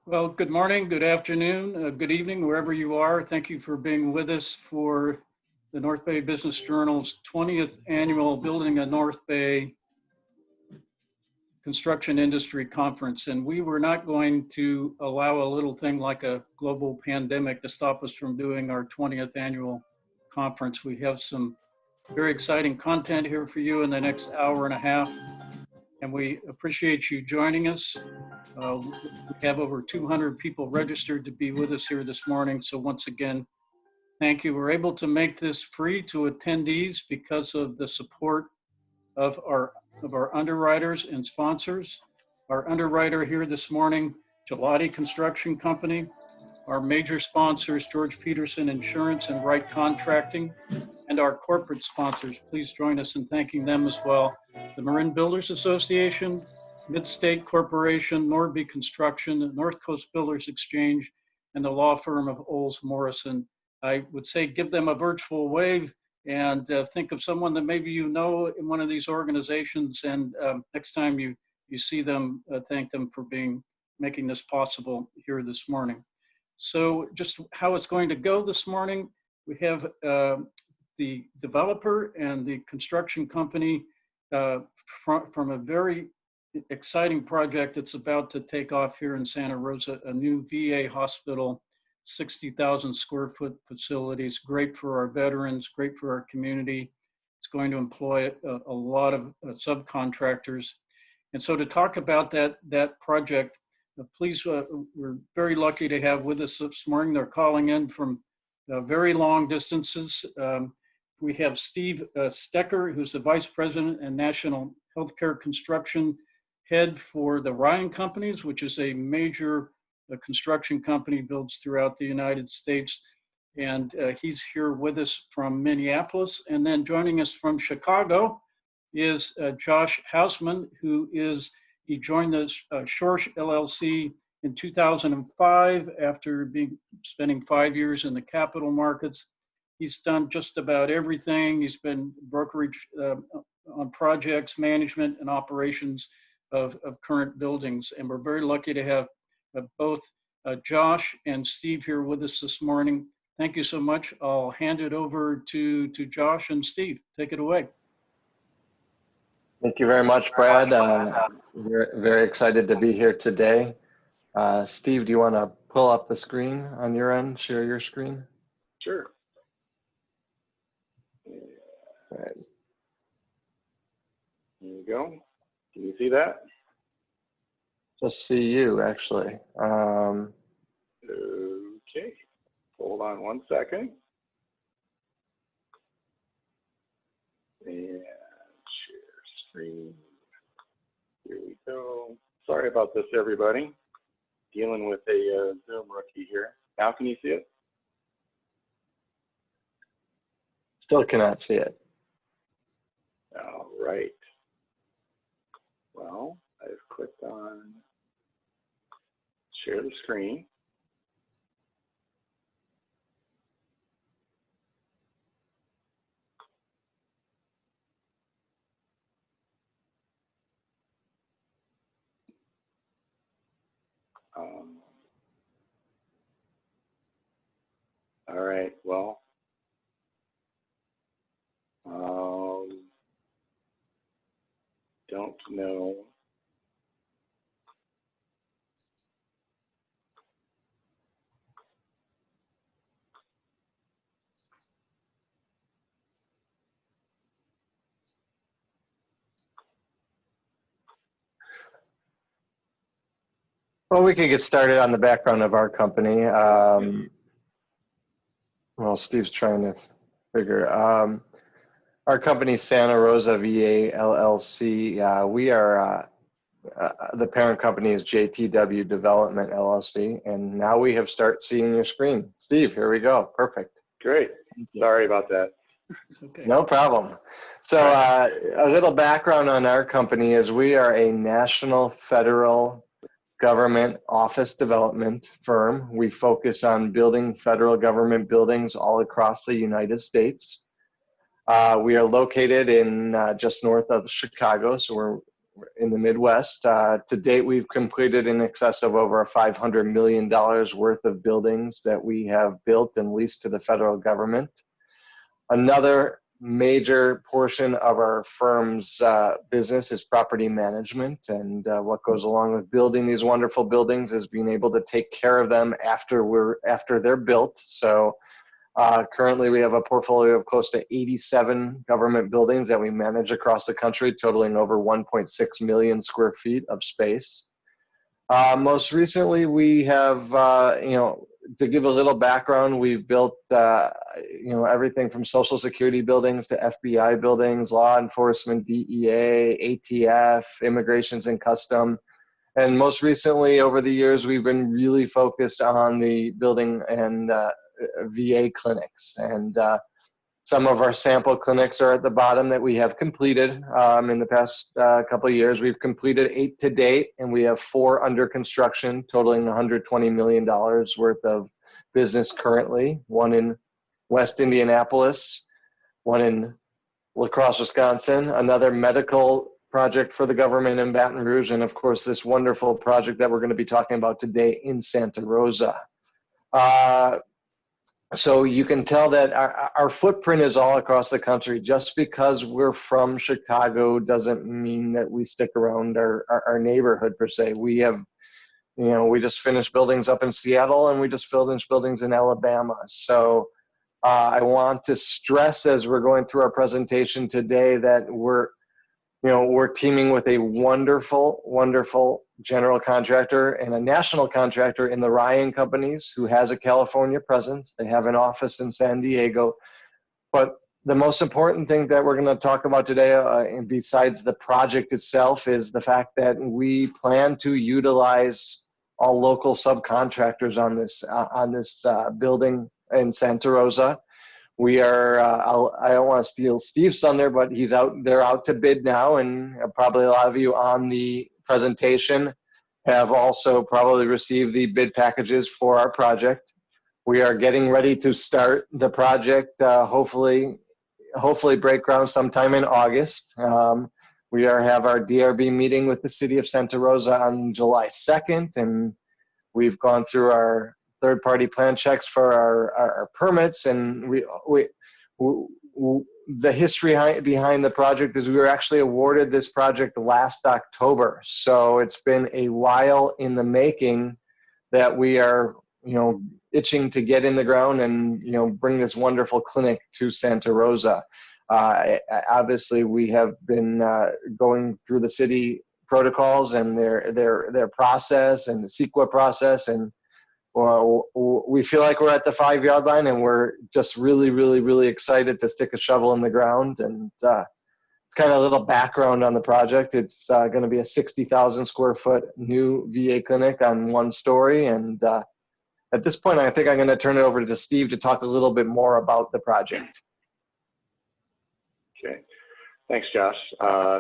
Well, good morning, good afternoon, good evening, wherever you are. Thank you for being with us for the North Bay Business Journal's 20th Annual Building a North Bay Construction Industry Conference. And we were not going to allow a little thing like a global pandemic to stop us from doing our 20th Annual Conference. We have some very exciting content here for you in the next hour and a half. And we appreciate you joining us. We have over 200 people registered to be with us here this morning. So once again, thank you. We're able to make this free to attendees because of the support of our underwriters and sponsors. Our underwriter here this morning, Nordby Construction Company. Our major sponsors, George Peterson Insurance and Wright Contracting. And our corporate sponsors, please join us in thanking them as well. The Marin Builders Association, Midstate Corporation, Nordby Construction, North Coast Builders Exchange, and the law firm of Olds Morrison. I would say give them a virtual wave and think of someone that maybe you know in one of these organizations, and next time you see them, thank them for making this possible here this morning. So just how it's going to go this morning, we have the developer and the construction company from a very exciting project that's about to take off here in Santa Rosa, a new VA hospital, 60,000 square foot facilities, great for our veterans, great for our community. It's going to employ a lot of subcontractors. And so to talk about that project, please, we're very lucky to have with us this morning. They're calling in from very long distances. We have Steve Stecker, who's the Vice President and National Healthcare Construction Head for the Ryan Companies, which is a major construction company, builds throughout the United States. And he's here with us from Minneapolis. And then joining us from Chicago is Josh Hausman, he joined the Schorsch LLC in 2005 after spending 5 years in the capital markets. He's done just about everything. He's been brokerage on projects, management, and operations of current buildings. And we're very lucky to have both Josh and Steve here with us this morning. Thank you so much. I'll hand it over to Josh and Steve. Take it away. Thank you very much, Brad. We're very excited to be here today. Steve, do you want to pull up the screen on your end, share your screen? Sure. All right. There you go. Can you see that? Just see you, actually. Okay. Hold on one second. And share screen. Here we go. Sorry about this, everybody. Dealing with a Zoom rookie here. Now can you see it? Still cannot see it. All right. Well, I've clicked on share the screen. All right, well, don't know. Well, we could get started on the background of our company. Well, Steve's trying to figure. Our company, Santa Rosa VA LLC. We are the parent company is JTW Development LLC, and now we have started seeing your screen. Steve, here we go. Perfect. Great. Sorry about that. It's okay. No problem. So a little background on our company is we are a national federal government office development firm. We focus on building federal government buildings all across the United States. We are located in just north of Chicago, so we're in the Midwest. To date, we've completed in excess of over $500 million worth of buildings that we have built and leased to the federal government. Another major portion of our firm's business is property management, and what goes along with building these wonderful buildings is being able to take care of them after they're built. So currently we have a portfolio of close to 87 government buildings that we manage across the country, totaling over 1.6 million square feet of space. Most recently, we have, to give a little background, we've built, everything from Social Security buildings to FBI buildings, law enforcement, DEA, ATF, Immigrations and Custom. And most recently, over the years, we've been really focused on the building and VA clinics. And some of our sample clinics are at the bottom that we have completed in the past couple of years. We've completed 8 to date, and we have 4 under construction, totaling $120 million worth of business currently. 1 in West Indianapolis, 1 in La Crosse, Wisconsin, another medical project for the government in Baton Rouge, and of course this wonderful project that we're going to be talking about today in Santa Rosa. So you can tell that our footprint is all across the country. Just because we're from Chicago doesn't mean that we stick around our neighborhood per se. We have, we just finished buildings up in Seattle, and we just finished buildings in Alabama. So I want to stress as we're going through our presentation today that we're teaming with a wonderful, wonderful general contractor and a national contractor in the Ryan Companies, who has a California presence. They have an office in San Diego. But the most important thing that we're going to talk about today, and besides the project itself, is the fact that we plan to utilize all local subcontractors on this building in Santa Rosa. We are, I don't want to steal Steve's thunder, but they're out to bid now, and probably a lot of you on the presentation have also probably received the bid packages for our project. We are getting ready to start the project, hopefully break ground sometime in August. We have our DRB meeting with the city of Santa Rosa on July 2nd, and we've gone through our third-party plan checks for our permits, and the history behind the project is we were actually awarded this project last October. So it's been a while in the making that we are, itching to get in the ground and, bring this wonderful clinic to Santa Rosa. Obviously, we have been going through the city protocols and their process and the CEQA process, and we feel like we're at the 5-yard line, and we're just really, really, really excited to stick a shovel in the ground. And it's kind of a little background on the project. It's going to be a 60,000 square foot new VA clinic on 1 story. And at this point, I think I'm going to turn it over to Steve to talk a little bit more about the project. Okay. Thanks, Josh.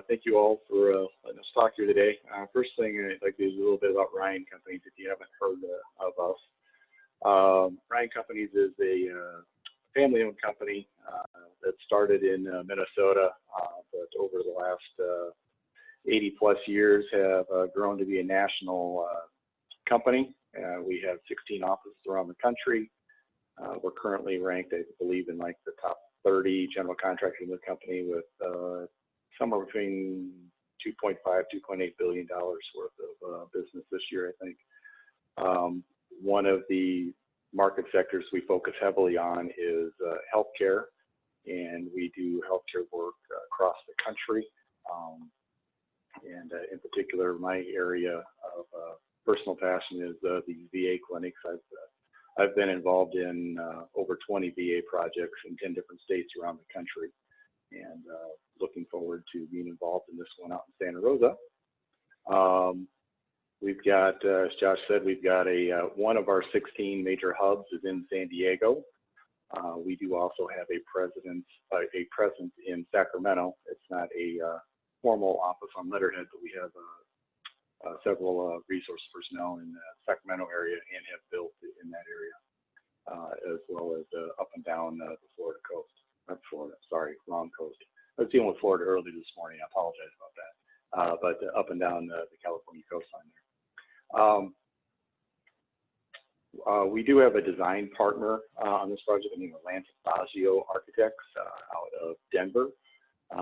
Thank you all for letting us talk here today. First thing, I'd like to do a little bit about Ryan Companies, if you haven't heard of us. Ryan Companies is a family-owned company that started in Minnesota, but over the last 80-plus years have grown to be a national company. We have 16 offices around the country. We're currently ranked, I believe, in like the top 30 general contractors in the company, with somewhere between $2.5, $2.8 billion worth of business this year, I think. One of the market sectors we focus heavily on is healthcare, and we do healthcare work across the country. And in particular, my area of personal passion is these VA clinics. I've been involved in over 20 VA projects in 10 different states around the country, and looking forward to being involved in this one out in Santa Rosa. We've got, as Josh said, we've got one of our 16 major hubs is in San Diego. We do also have a presence in Sacramento. It's not a formal office on letterhead, but we have several resource personnel in the Sacramento area and have built in that area, as well as up and down the Florida coast. not Florida, sorry, wrong coast. I was dealing with Florida early this morning. I apologize about that. But up and down the California coastline there. We do have a design partner on this project, named Lance Fazio Architects out of Denver.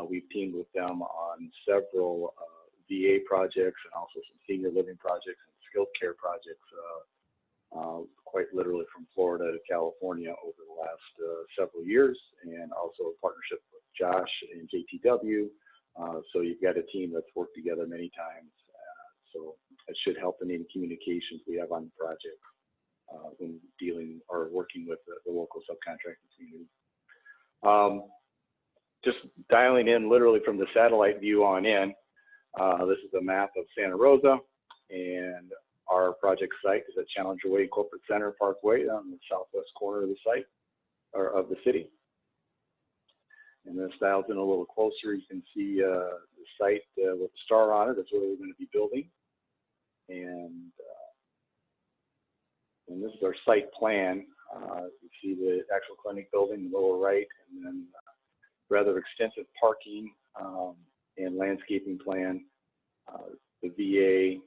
We've teamed with them on several VA projects and also some senior living projects and skilled care projects, quite literally from Florida to California over the last several years, and also a partnership with Josh and JTW. So you've got a team that's worked together many times. So it should help in any communications we have on the project when dealing or working with the local subcontracting community. Just dialing in literally from the satellite view on in, this is a map of Santa Rosa, and our project site is at Challenger Way Corporate Center Parkway on the southwest corner of the site, or of the city. And this dials in a little closer, you can see the site with the star on it. That's where we're going to be building. And this is our site plan. You see the actual clinic building in the lower right, and then rather extensive parking and landscaping plan. The VA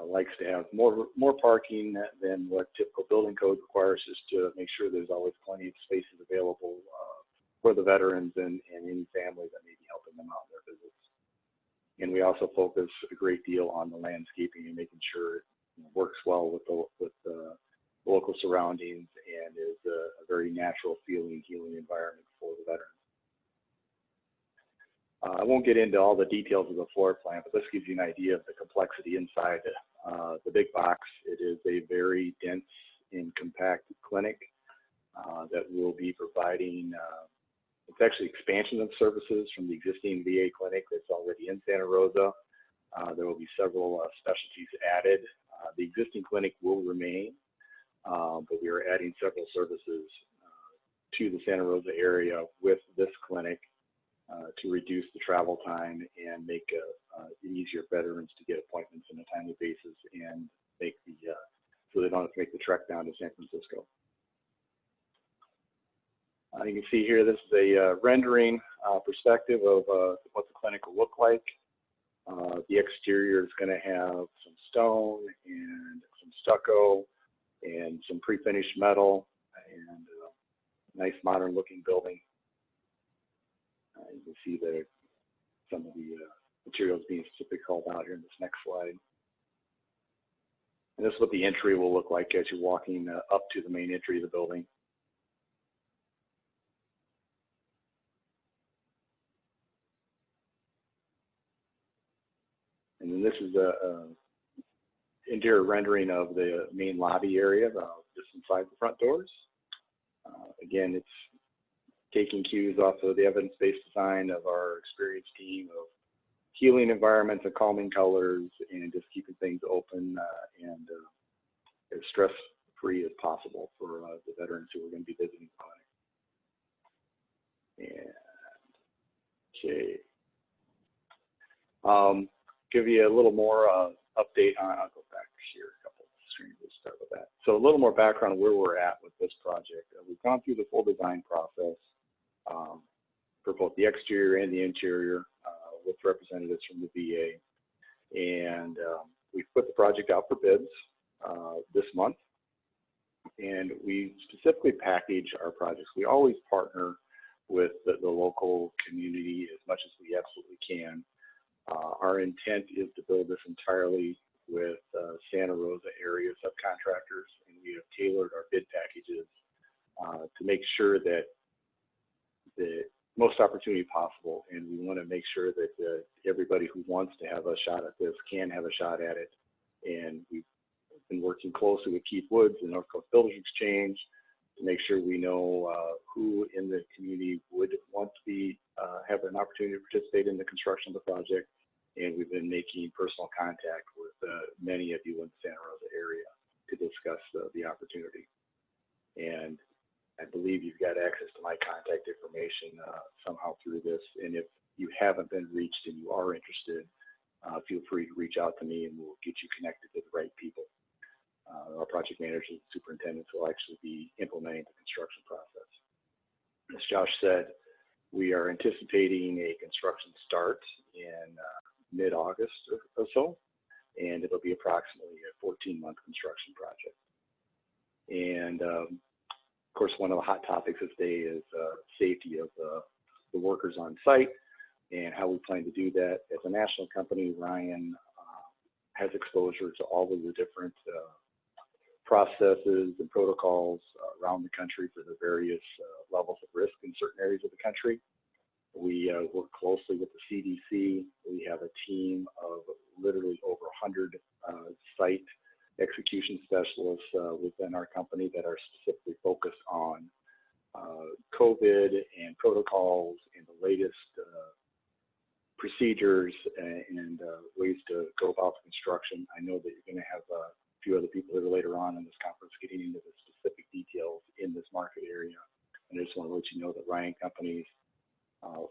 likes to have more parking than what typical building code requires, just to make sure there's always plenty of spaces available for the veterans and any family that may be helping them out in their visits. And we also focus a great deal on the landscaping and making sure it works well with the local surroundings and is a very natural feeling, healing environment for the veterans. I won't get into all the details of the floor plan, but this gives you an idea of the complexity inside the big box. It is a very dense and compact clinic that will be providing, it's actually expansion of services from the existing VA clinic that's already in Santa Rosa. There will be several specialties added. The existing clinic will remain, but we are adding several services to the Santa Rosa area with this clinic to reduce the travel time and make it easier for veterans to get appointments on a timely basis and make so they don't have to make the trek down to San Francisco. You can see here, this is a rendering perspective of what the clinic will look like. The exterior is going to have some stone and some stucco and some pre-finished metal and a nice modern looking building. You can see some of the materials being specifically called out here in this next slide. And this is what the entry will look like as you're walking up to the main entry of the building. And then this is the interior rendering of the main lobby area, just inside the front doors. Again, it's taking cues off of the evidence-based design of our experienced team of healing environments and calming colors and just keeping things open and as stress-free as possible for the veterans who are going to be visiting the clinic. And okay. Give you a little more update on, I'll go back here a couple of screens, we'll start with that. So a little more background on where we're at with this project. We've gone through the full design process for both the exterior and the interior with representatives from the VA. And we've put the project out for bids this month. And we specifically package our projects. We always partner with the local community as much as we absolutely can. Our intent is to build this entirely with Santa Rosa area subcontractors, and we have tailored our bid packages to make sure that the most opportunity possible, and we want to make sure that everybody who wants to have a shot at this can have a shot at it. And we've been working closely with Keith Woods and North Coast Builders Exchange to make sure we know who in the community would want to be have an opportunity to participate in the construction of the project. And we've been making personal contact with many of you in the Santa Rosa area to discuss the opportunity. And I believe you've got access to my contact information somehow through this. And if you haven't been reached and you are interested, feel free to reach out to me and we'll get you connected to the right people. Our project managers and superintendents will actually be implementing the construction process. as Josh said, we are anticipating a construction start in mid-August or so, and it'll be approximately a 14-month construction project. And of course, one of the hot topics of today is safety of the workers on site and how we plan to do that. As a national company, Ryan has exposure to all of the different processes and protocols around the country for the various levels of risk in certain areas of the country. We work closely with the CDC. We have a team of literally over 100 site execution specialists within our company that are specifically focused on COVID and protocols and the latest procedures and ways to go about the construction. I know that you're going to have a few other people that are later on in this conference getting into the specific details in this market area. And I just want to let you know that Ryan Companies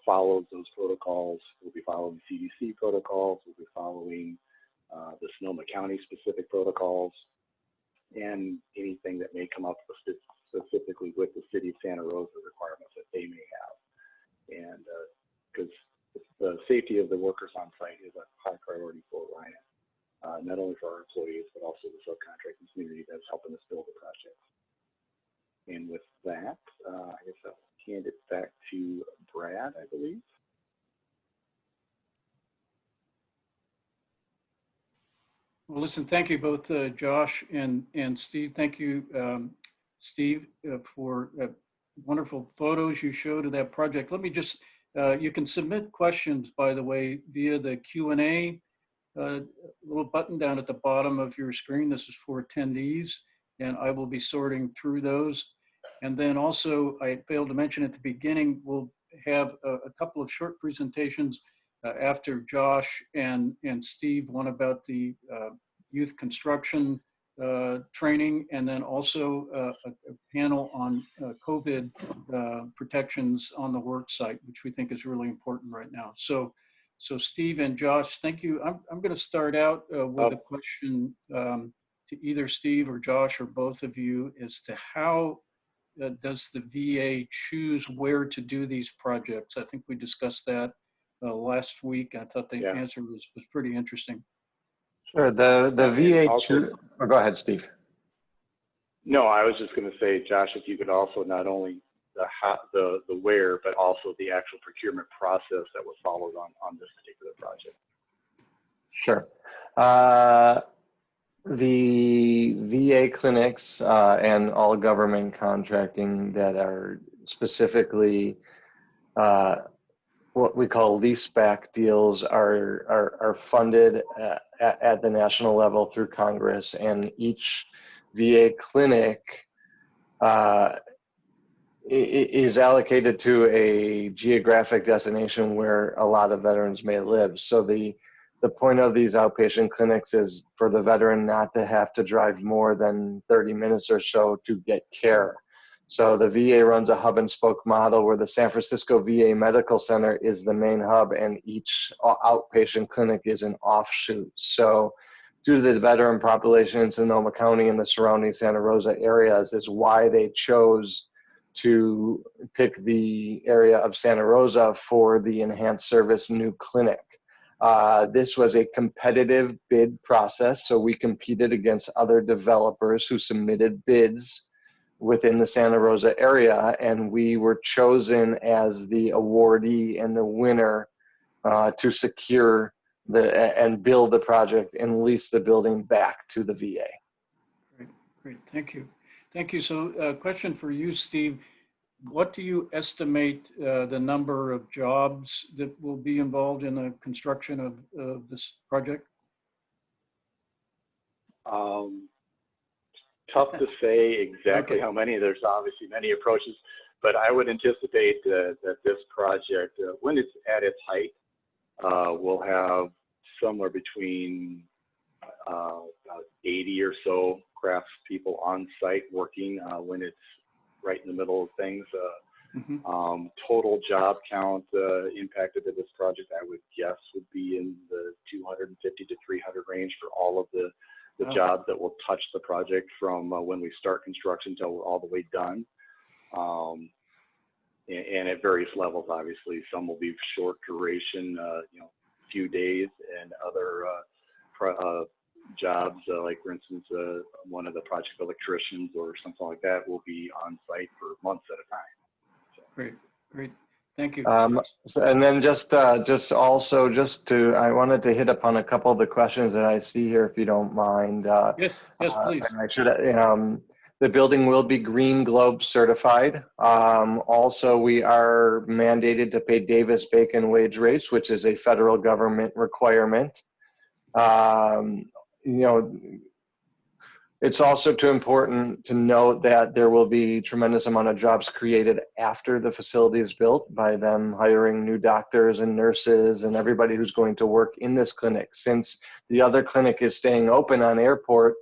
follows those protocols. We'll be following CDC protocols. We'll be following the Sonoma County specific protocols and anything that may come up specifically with the city of Santa Rosa requirements that they may have. And because the safety of the workers on site is a high priority for Ryan, not only for our employees, but also the subcontracting community that's helping us build the project. And with that, I guess I'll hand it back to Brad, I believe. Well, listen, thank you both, Josh and Steve. Thank you, Steve, for wonderful photos you showed of that project. Let me just, you can submit questions, by the way, via the Q&A little button down at the bottom of your screen. This is for attendees, and I will be sorting through those. And then also, I failed to mention at the beginning, we'll have a couple of short presentations after Josh and Steve, one about the youth construction training, and then also a panel on COVID protections on the work site, which we think is really important right now. So Steve and Josh, thank you. I'm going to start out with a question to either Steve or Josh or both of you as to how does the VA choose where to do these projects? I think we discussed that last week. I thought the answer was pretty interesting. Sure. The VA choose. Oh, go ahead, Steve. No, I was just going to say, Josh, if you could also not only the where, but also the actual procurement process that was followed on this particular project. Sure. The VA clinics and all government contracting that are specifically what we call leaseback deals are funded at the national level through Congress, and each VA clinic is allocated to a geographic destination where a lot of veterans may live. So the point of these outpatient clinics is for the veteran not to have to drive more than 30 minutes or so to get care. So the VA runs a hub and spoke model where the San Francisco VA Medical Center is the main hub and each outpatient clinic is an offshoot. So due to the veteran population in Sonoma County and the surrounding Santa Rosa areas is why they chose to pick the area of Santa Rosa for the enhanced service new clinic. This was a competitive bid process, so we competed against other developers who submitted bids within the Santa Rosa area, and we were chosen as the awardee and the winner to secure and build the project and lease the building back to the VA. Great, thank you. Thank you. So question for you, Steve. What do you estimate the number of jobs that will be involved in the construction of this project? Tough to say exactly how many. There's obviously many approaches, but I would anticipate that this project, when it's at its height, will have somewhere between about 80 or so craftspeople on site working when it's right in the middle of things. Total job count impacted to this project, I would guess, would be in the 250 to 300 range for all of the jobs that will touch the project from when we start construction till we're all the way done. and at various levels, obviously. Some will be short duration, few days, and other jobs, like for instance, one of the project electricians or something like that will be on site for months at a time. So. Great. Thank you. And then I wanted to hit upon a couple of the questions that I see here, if you don't mind. Yes, please. And I should, the building will be Green Globe certified. Also, we are mandated to pay Davis-Bacon wage rates, which is a federal government requirement. It's also too important to note that there will be tremendous amount of jobs created after the facility is built by them hiring new doctors and nurses and everybody who's going to work in this clinic. Since the other clinic is staying open on airport,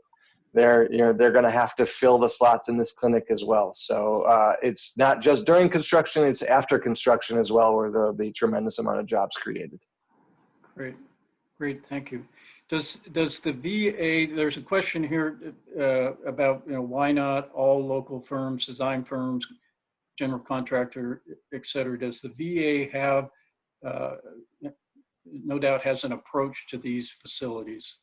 they're going to have to fill the slots in this clinic as well. So it's not just during construction, it's after construction as well, where there'll be tremendous amount of jobs created. Great, thank you. Does the VA, there's a question here about, why not all local firms, design firms, general contractor, et cetera. Does the VA have, no doubt has an approach to these facilities?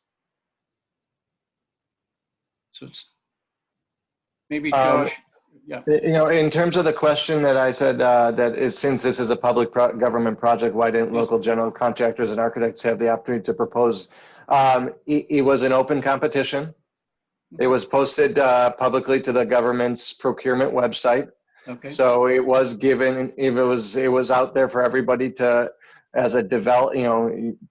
So it's maybe Josh, yeah. In terms of the question that I said, since this is a public government project, why didn't local general contractors and architects have the opportunity to propose? It was an open competition. It was posted publicly to the government's procurement website. Okay. So it was given. It was out there for everybody to, as a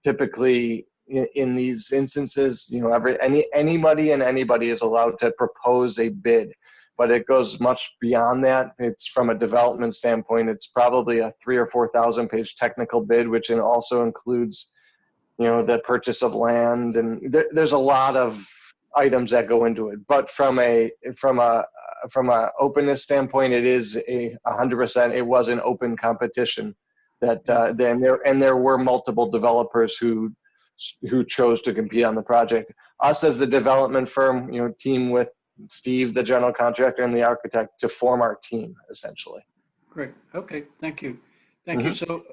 typically in these instances, anybody is allowed to propose a bid. But it goes much beyond that. It's from a development standpoint, it's probably a 3,000 or 4,000 page technical bid, which also includes, the purchase of land, and there's a lot of items that go into it. But from a openness standpoint, it is 100%. It was an open competition. There were multiple developers who chose to compete on the project. Us as the development firm, team with Steve, the general contractor, and the architect to form our team, essentially. Great. Okay. Thank you. Thank you. So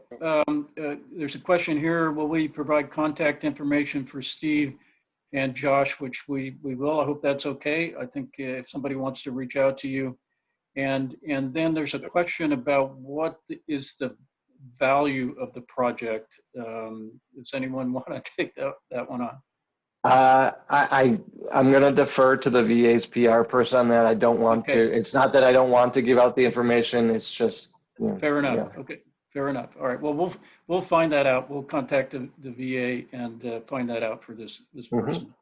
there's a question here. Will we provide contact information for Steve and Josh, which we will. I hope that's okay. I think if somebody wants to reach out to you. And then there's a question about what is the value of the project. Does anyone want to take that one on? I'm going to defer to the VA's PR person on that. I don't want to. It's not that I don't want to give out the information. It's just fair enough. Yeah. Okay, fair enough. All right. Well, we'll find that out. We'll contact the VA and find that out for this person.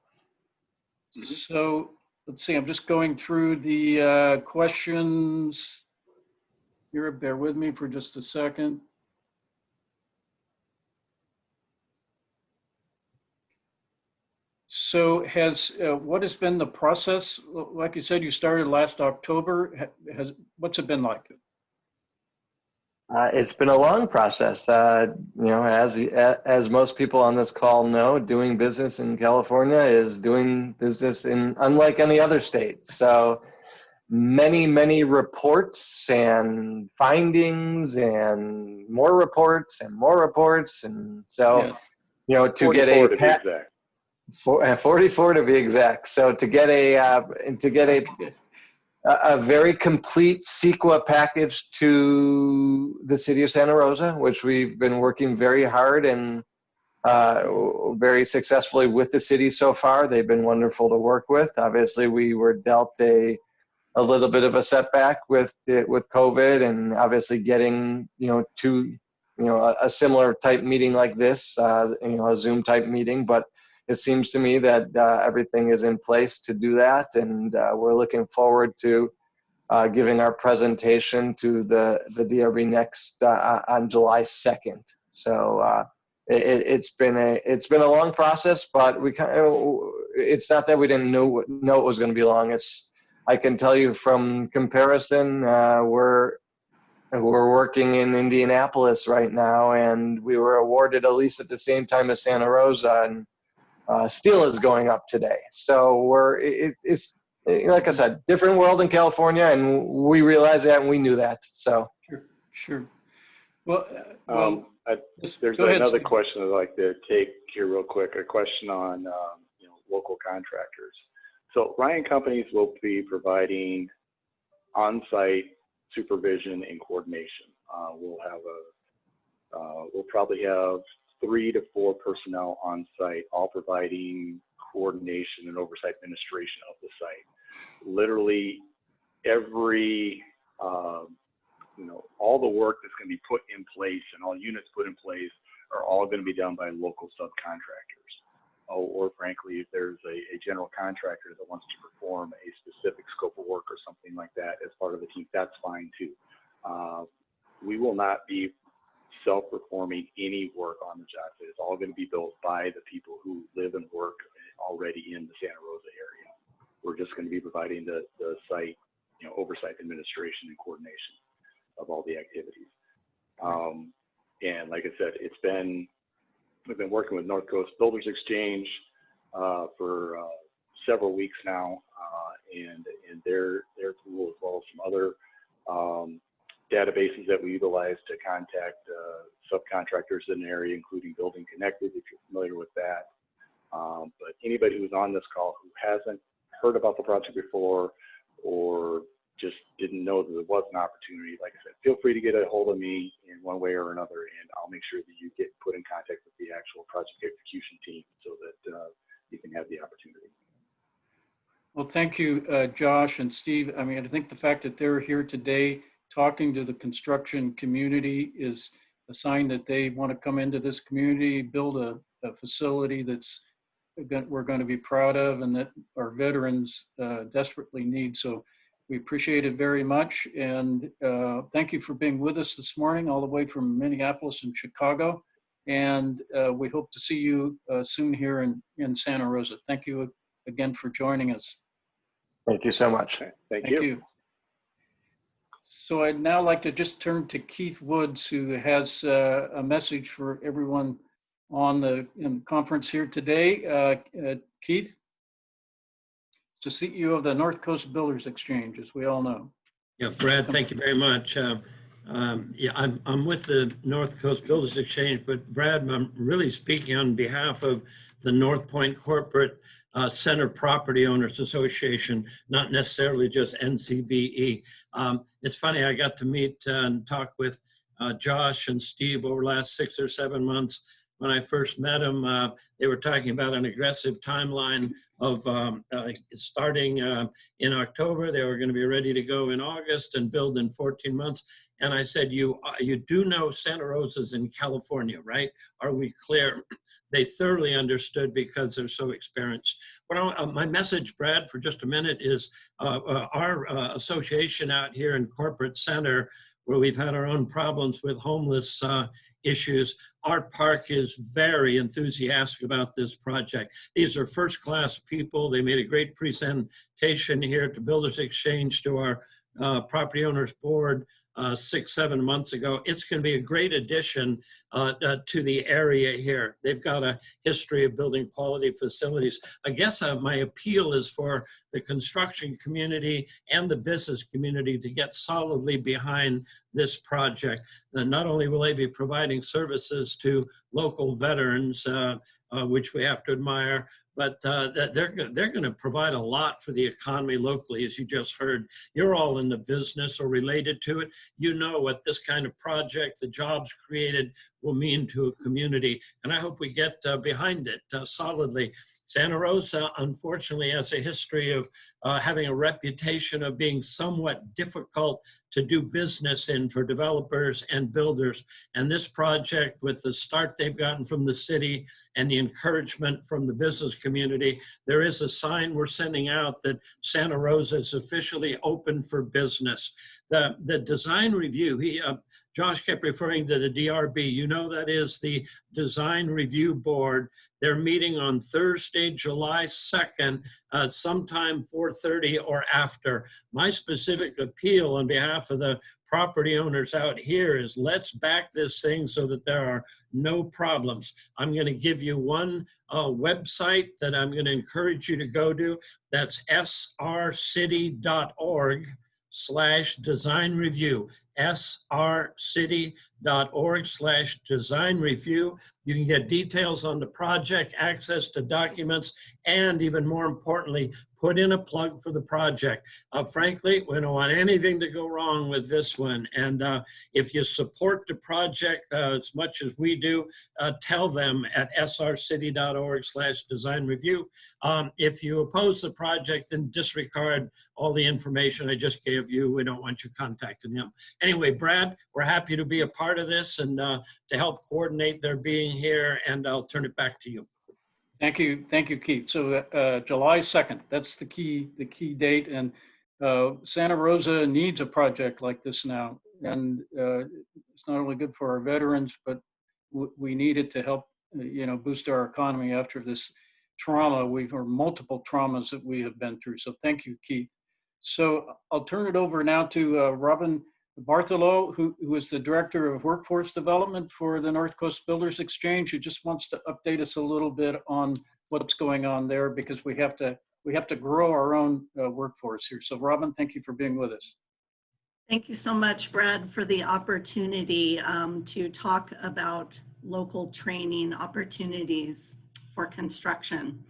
So let's see. I'm just going through the questions here. Bear with me for just a second. So what has been the process? Like you said, you started last October. What's it been like? It's been a long process. As most people on this call know, doing business in California is doing business in unlike any other state. So many reports and findings and more reports and more reports. And so, to get a 44 to be exact. So to get a very complete CEQA package to the city of Santa Rosa, which we've been working very hard and very successfully with the city so far. They've been wonderful to work with. Obviously, we were dealt a little bit of a setback with COVID, and obviously getting to a similar type meeting like this, a Zoom type meeting, but it seems to me that everything is in place to do that, and we're looking forward to giving our presentation to the DRB next on July 2nd. So it's been a long process, but it's not that we didn't know it was going to be long. I can tell you from comparison, we're working in Indianapolis right now, and we were awarded a lease at the same time as Santa Rosa, and steel is going up today. So it's like I said, different world in California, and we realize that, and we knew that. So Sure. Well, well, There's go ahead, another Steve. question I'd like to take here real quick, a question on local contractors. So Ryan Companies will be providing on-site supervision and coordination. We'll probably have 3 to 4 personnel on site, all providing coordination and oversight administration of the site. Literally every, all the work that's going to be put in place and all units put in place are all going to be done by local subcontractors. Or frankly, if there's a general contractor that wants to perform a specific scope of work or something like that as part of the team, that's fine too. We will not be self-performing any work on the job site. It's all going to be built by the people who live and work already in the Santa Rosa area. We're just going to be providing the site, oversight, administration, and coordination of all the activities. And like I said, we've been working with North Coast Builders Exchange for several weeks now, and their tool, as well as some other databases that we utilize to contact subcontractors in the area, including Building Connected, if you're familiar with that. But anybody who's on this call who hasn't heard about the project before or just didn't know that there was an opportunity, like I said, feel free to get a hold of me in one way or another, and I'll make sure that you get put in contact with the actual project execution team so that you can have the opportunity. Well, thank you, Josh and Steve. I mean, I think the fact that they're here today talking to the construction community is a sign that they want to come into this community, build a facility we're going to be proud of and that our veterans desperately need. So we appreciate it very much. And thank you for being with us this morning, all the way from Minneapolis and Chicago. And we hope to see you soon here in Santa Rosa. Thank you again for joining us. Thank you so much. Okay. Thank you. So I'd now like to just turn to Keith Woods, who has a message for everyone in the conference here today. Keith, the CEO of the North Coast Builders Exchange, as we all know. Yeah, Brad, thank you very much. Yeah, I'm with the North Coast Builders Exchange, but Brad, I'm really speaking on behalf of the Northpoint Corporate Center Property Owners Association, not necessarily just NCBE. It's funny, I got to meet and talk with Josh and Steve over the last 6 or 7 months. When I first met them, they were talking about an aggressive timeline of starting in October. They were going to be ready to go in August and build in 14 months. And I said, you do know Santa Rosa's in California, right? Are we clear? They thoroughly understood because they're so experienced. My message, Brad, for just a minute is our association out here in Corporate Center, where we've had our own problems with homeless issues, our park is very enthusiastic about this project. These are first-class people. They made a great presentation here at the Builders Exchange to our property owners board 6, 7 months ago. It's going to be a great addition to the area here. They've got a history of building quality facilities. I guess my appeal is for the construction community and the business community to get solidly behind this project. And not only will they be providing services to local veterans, which we have to admire, but they're going to provide a lot for the economy locally, as you just heard. You're all in the business or related to it. You know what this kind of project, the jobs created, will mean to a community. And I hope we get behind it solidly. Santa Rosa, unfortunately, has a history of having a reputation of being somewhat difficult to do business in for developers and builders. And this project, with the start they've gotten from the city and the encouragement from the business community, there is a sign we're sending out that Santa Rosa is officially open for business. The design review, Josh kept referring to the DRB. You know, that is the Design Review Board. They're meeting on Thursday, July 2nd, sometime 4:30 or after. My specific appeal on behalf of the property owners out here is let's back this thing so that there are no problems. I'm going to give you one website that I'm going to encourage you to go to. That's srcity.org/design review, srcity.org/design review. You can get details on the project, access to documents, and even more importantly, put in a plug for the project. Frankly, we don't want anything to go wrong with this one. And if you support the project as much as we do, tell them at srcity.org/design review. If you oppose the project, then disregard all the information I just gave you. We don't want you contacting them. Anyway, Brad, we're happy to be a part of this and to help coordinate their being here, and I'll turn it back to you. Thank you, Keith. So July 2nd, that's the key date, and Santa Rosa needs a project like this now, and it's not only good for our veterans, but we need it to help, boost our economy after this trauma. Or multiple traumas that we have been through. So thank you, Keith. So I'll turn it over now to Robin Bartholow, who is the Director of Workforce Development for the North Coast Builders Exchange, who just wants to update us a little bit on what's going on there, because we have to grow our own workforce here. So Robin, thank you for being with us. Thank you so much, Brad, for the opportunity to talk about local training opportunities for construction.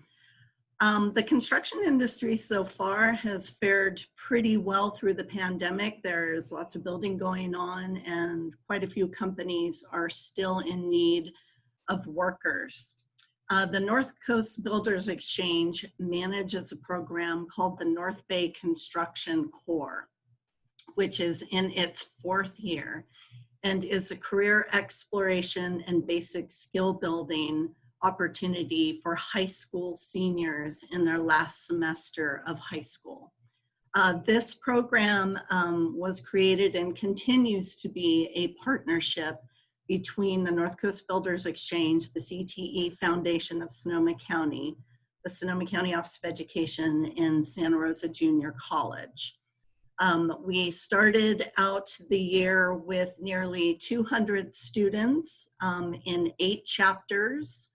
The construction industry so far has fared pretty well through the pandemic. There's lots of building going on, and quite a few companies are still in need of workers. The North Coast Builders Exchange manages a program called the North Bay Construction Corps, which is in its 4th year and is a career exploration and basic skill building opportunity for high school seniors in their last semester of high school. This program was created and continues to be a partnership between the North Coast Builders Exchange, the CTE Foundation of Sonoma County, the Sonoma County Office of Education, and Santa Rosa Junior College. We started out the year with nearly 200 students in 8 chapters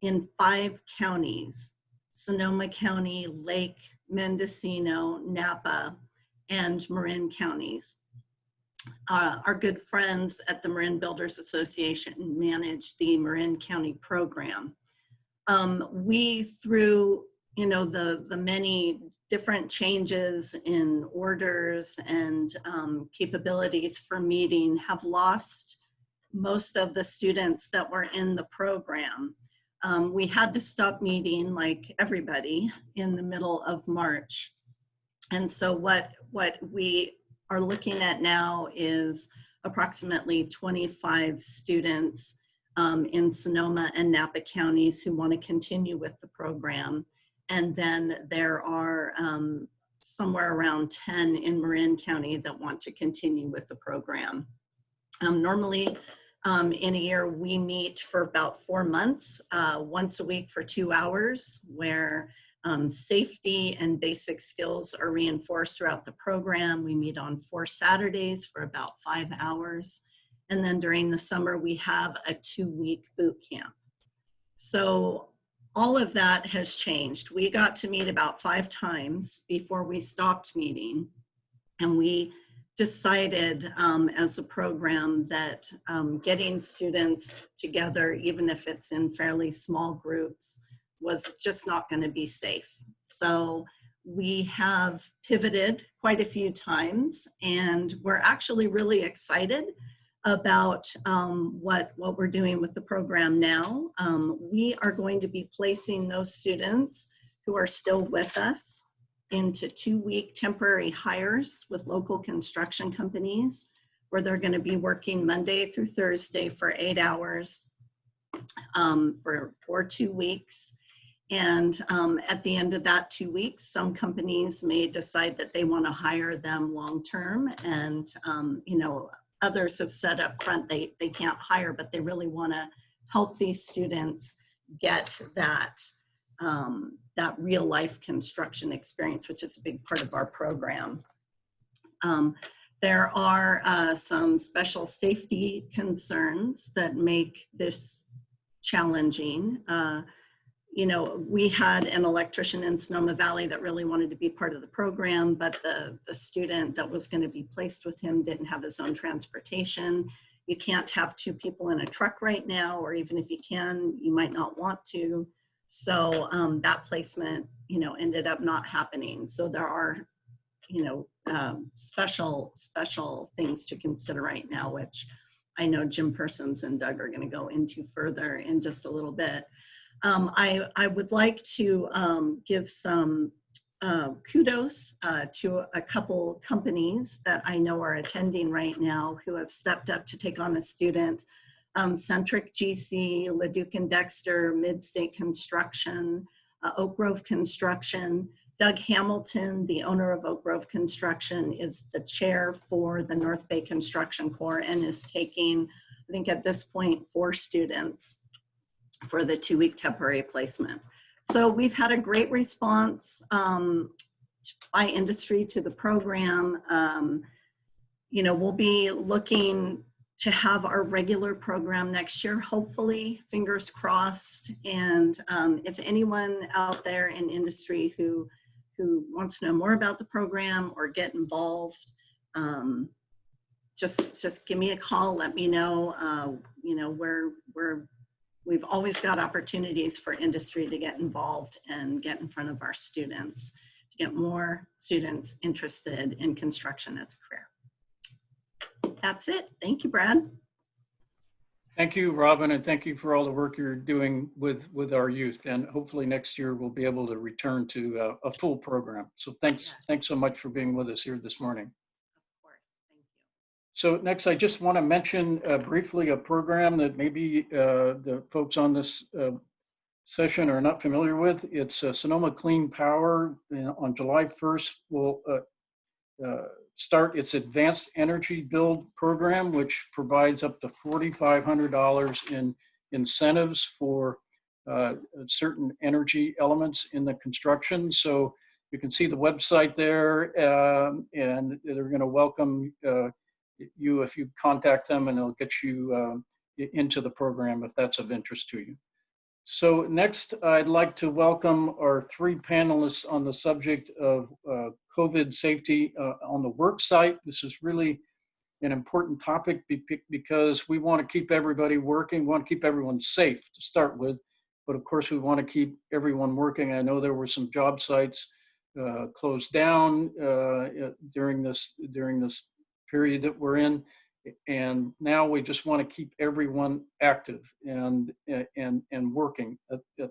in 5 counties: Sonoma County, Lake, Mendocino, Napa, and Marin counties. Our good friends at the Marin Builders Association manage the Marin County program. We, through the many different changes in orders and capabilities for meeting, have lost most of the students that were in the program. We had to stop meeting, like everybody, in the middle of March. And so what we are looking at now is approximately 25 students in Sonoma and Napa counties who want to continue with the program. And then there are somewhere around 10 in Marin County that want to continue with the program. Normally, in a year, we meet for about 4 months, once a week for 2 hours, where safety and basic skills are reinforced throughout the program. We meet on 4 Saturdays for about 5 hours. And then during the summer, we have a 2-week boot camp. So all of that has changed. We got to meet about 5 times before we stopped meeting. And we decided as a program that getting students together, even if it's in fairly small groups, was just not going to be safe. So we have pivoted quite a few times, and we're actually really excited about what we're doing with the program now. We are going to be placing those students who are still with us into 2-week temporary hires with local construction companies, where they're going to be working Monday through Thursday for 8 hours for 2 weeks. And at the end of that 2 weeks, some companies may decide that they want to hire them long-term, and others have said up front they can't hire, but they really want to help these students get that real life construction experience, which is a big part of our program. There are some special safety concerns that make this challenging. we had an electrician in Sonoma Valley that really wanted to be part of the program, but the student that was going to be placed with him didn't have his own transportation. You can't have two people in a truck right now, or even if you can, you might not want to. So that placement, ended up not happening. So there are, special things to consider right now, which I know Jim Persons and Doug are going to go into further in just a little bit. I would like to give some kudos to a couple companies that I know are attending right now who have stepped up to take on a student. Centric GC, Leduc and Dexter, Midstate Construction, Oak Grove Construction. Doug Hamilton, the owner of Oak Grove Construction, is the chair for the North Bay Construction Corps and is taking, I think at this point, 4 students for the 2-week temporary placement. So we've had a great response by industry to the program. We'll be looking to have our regular program next year, hopefully, fingers crossed. And if anyone out there in industry who wants to know more about the program or get involved, just give me a call, let me know. We've always got opportunities for industry to get involved and get in front of our students to get more students interested in construction as a career. That's it. Thank you, Brad. Thank you, Robin, and thank you for all the work you're doing with our youth. And hopefully next year we'll be able to return to a full program. So thanks so much for being with us here this morning. Of course. Thank you. So next, I just want to mention briefly a program that maybe the folks on this session are not familiar with. It's Sonoma Clean Power. On July 1st, will start its Advanced Energy Build program, which provides up to $4,500 in incentives for certain energy elements in the construction. So you can see the website there, and they're going to welcome you if you contact them, and they'll get you into the program if that's of interest to you. So next, I'd like to welcome our 3 panelists on the subject of COVID safety on the work site. This is really an important topic because we want to keep everybody working, we want to keep everyone safe to start with, but of course we want to keep everyone working. I know there were some job sites closed down during this period that we're in. And now we just want to keep everyone active and working.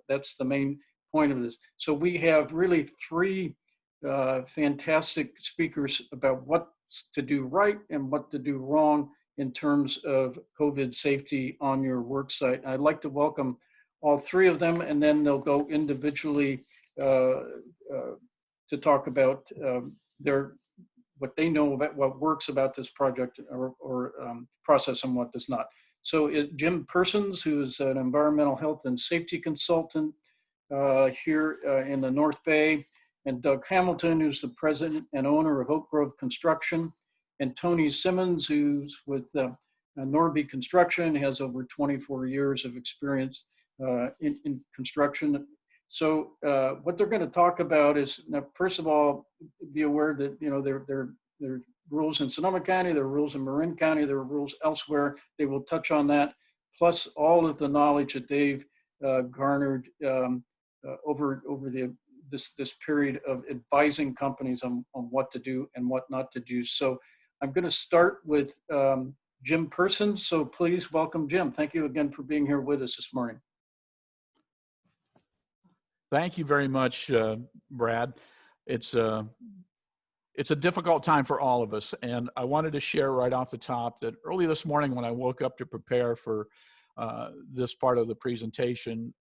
That's the main point of this. So we have really 3 fantastic speakers about what to do right and what to do wrong in terms of COVID safety on your work site. I'd like to welcome all 3 of them, and then they'll go individually to talk about what they know about what works about this project or process and what does not. So Jim Persons, who is an environmental health and safety consultant here in the North Bay, and Doug Hamilton, who's the president and owner of Oak Grove Construction, and Tony Simmons, who's with Nordby Construction, has over 24 years of experience in construction. So what they're going to talk about is, now, first of all, be aware that there are rules in Sonoma County, there are rules in Marin County, there are rules elsewhere. They will touch on that, plus all of the knowledge that they've garnered over this period of advising companies on what to do and what not to do. So I'm going to start with Jim Persons. So please welcome Jim. Thank you again for being here with us this morning. Thank you very much, Brad. It's a difficult time for all of us. And I wanted to share right off the top that early this morning when I woke up to prepare for this part of the presentation,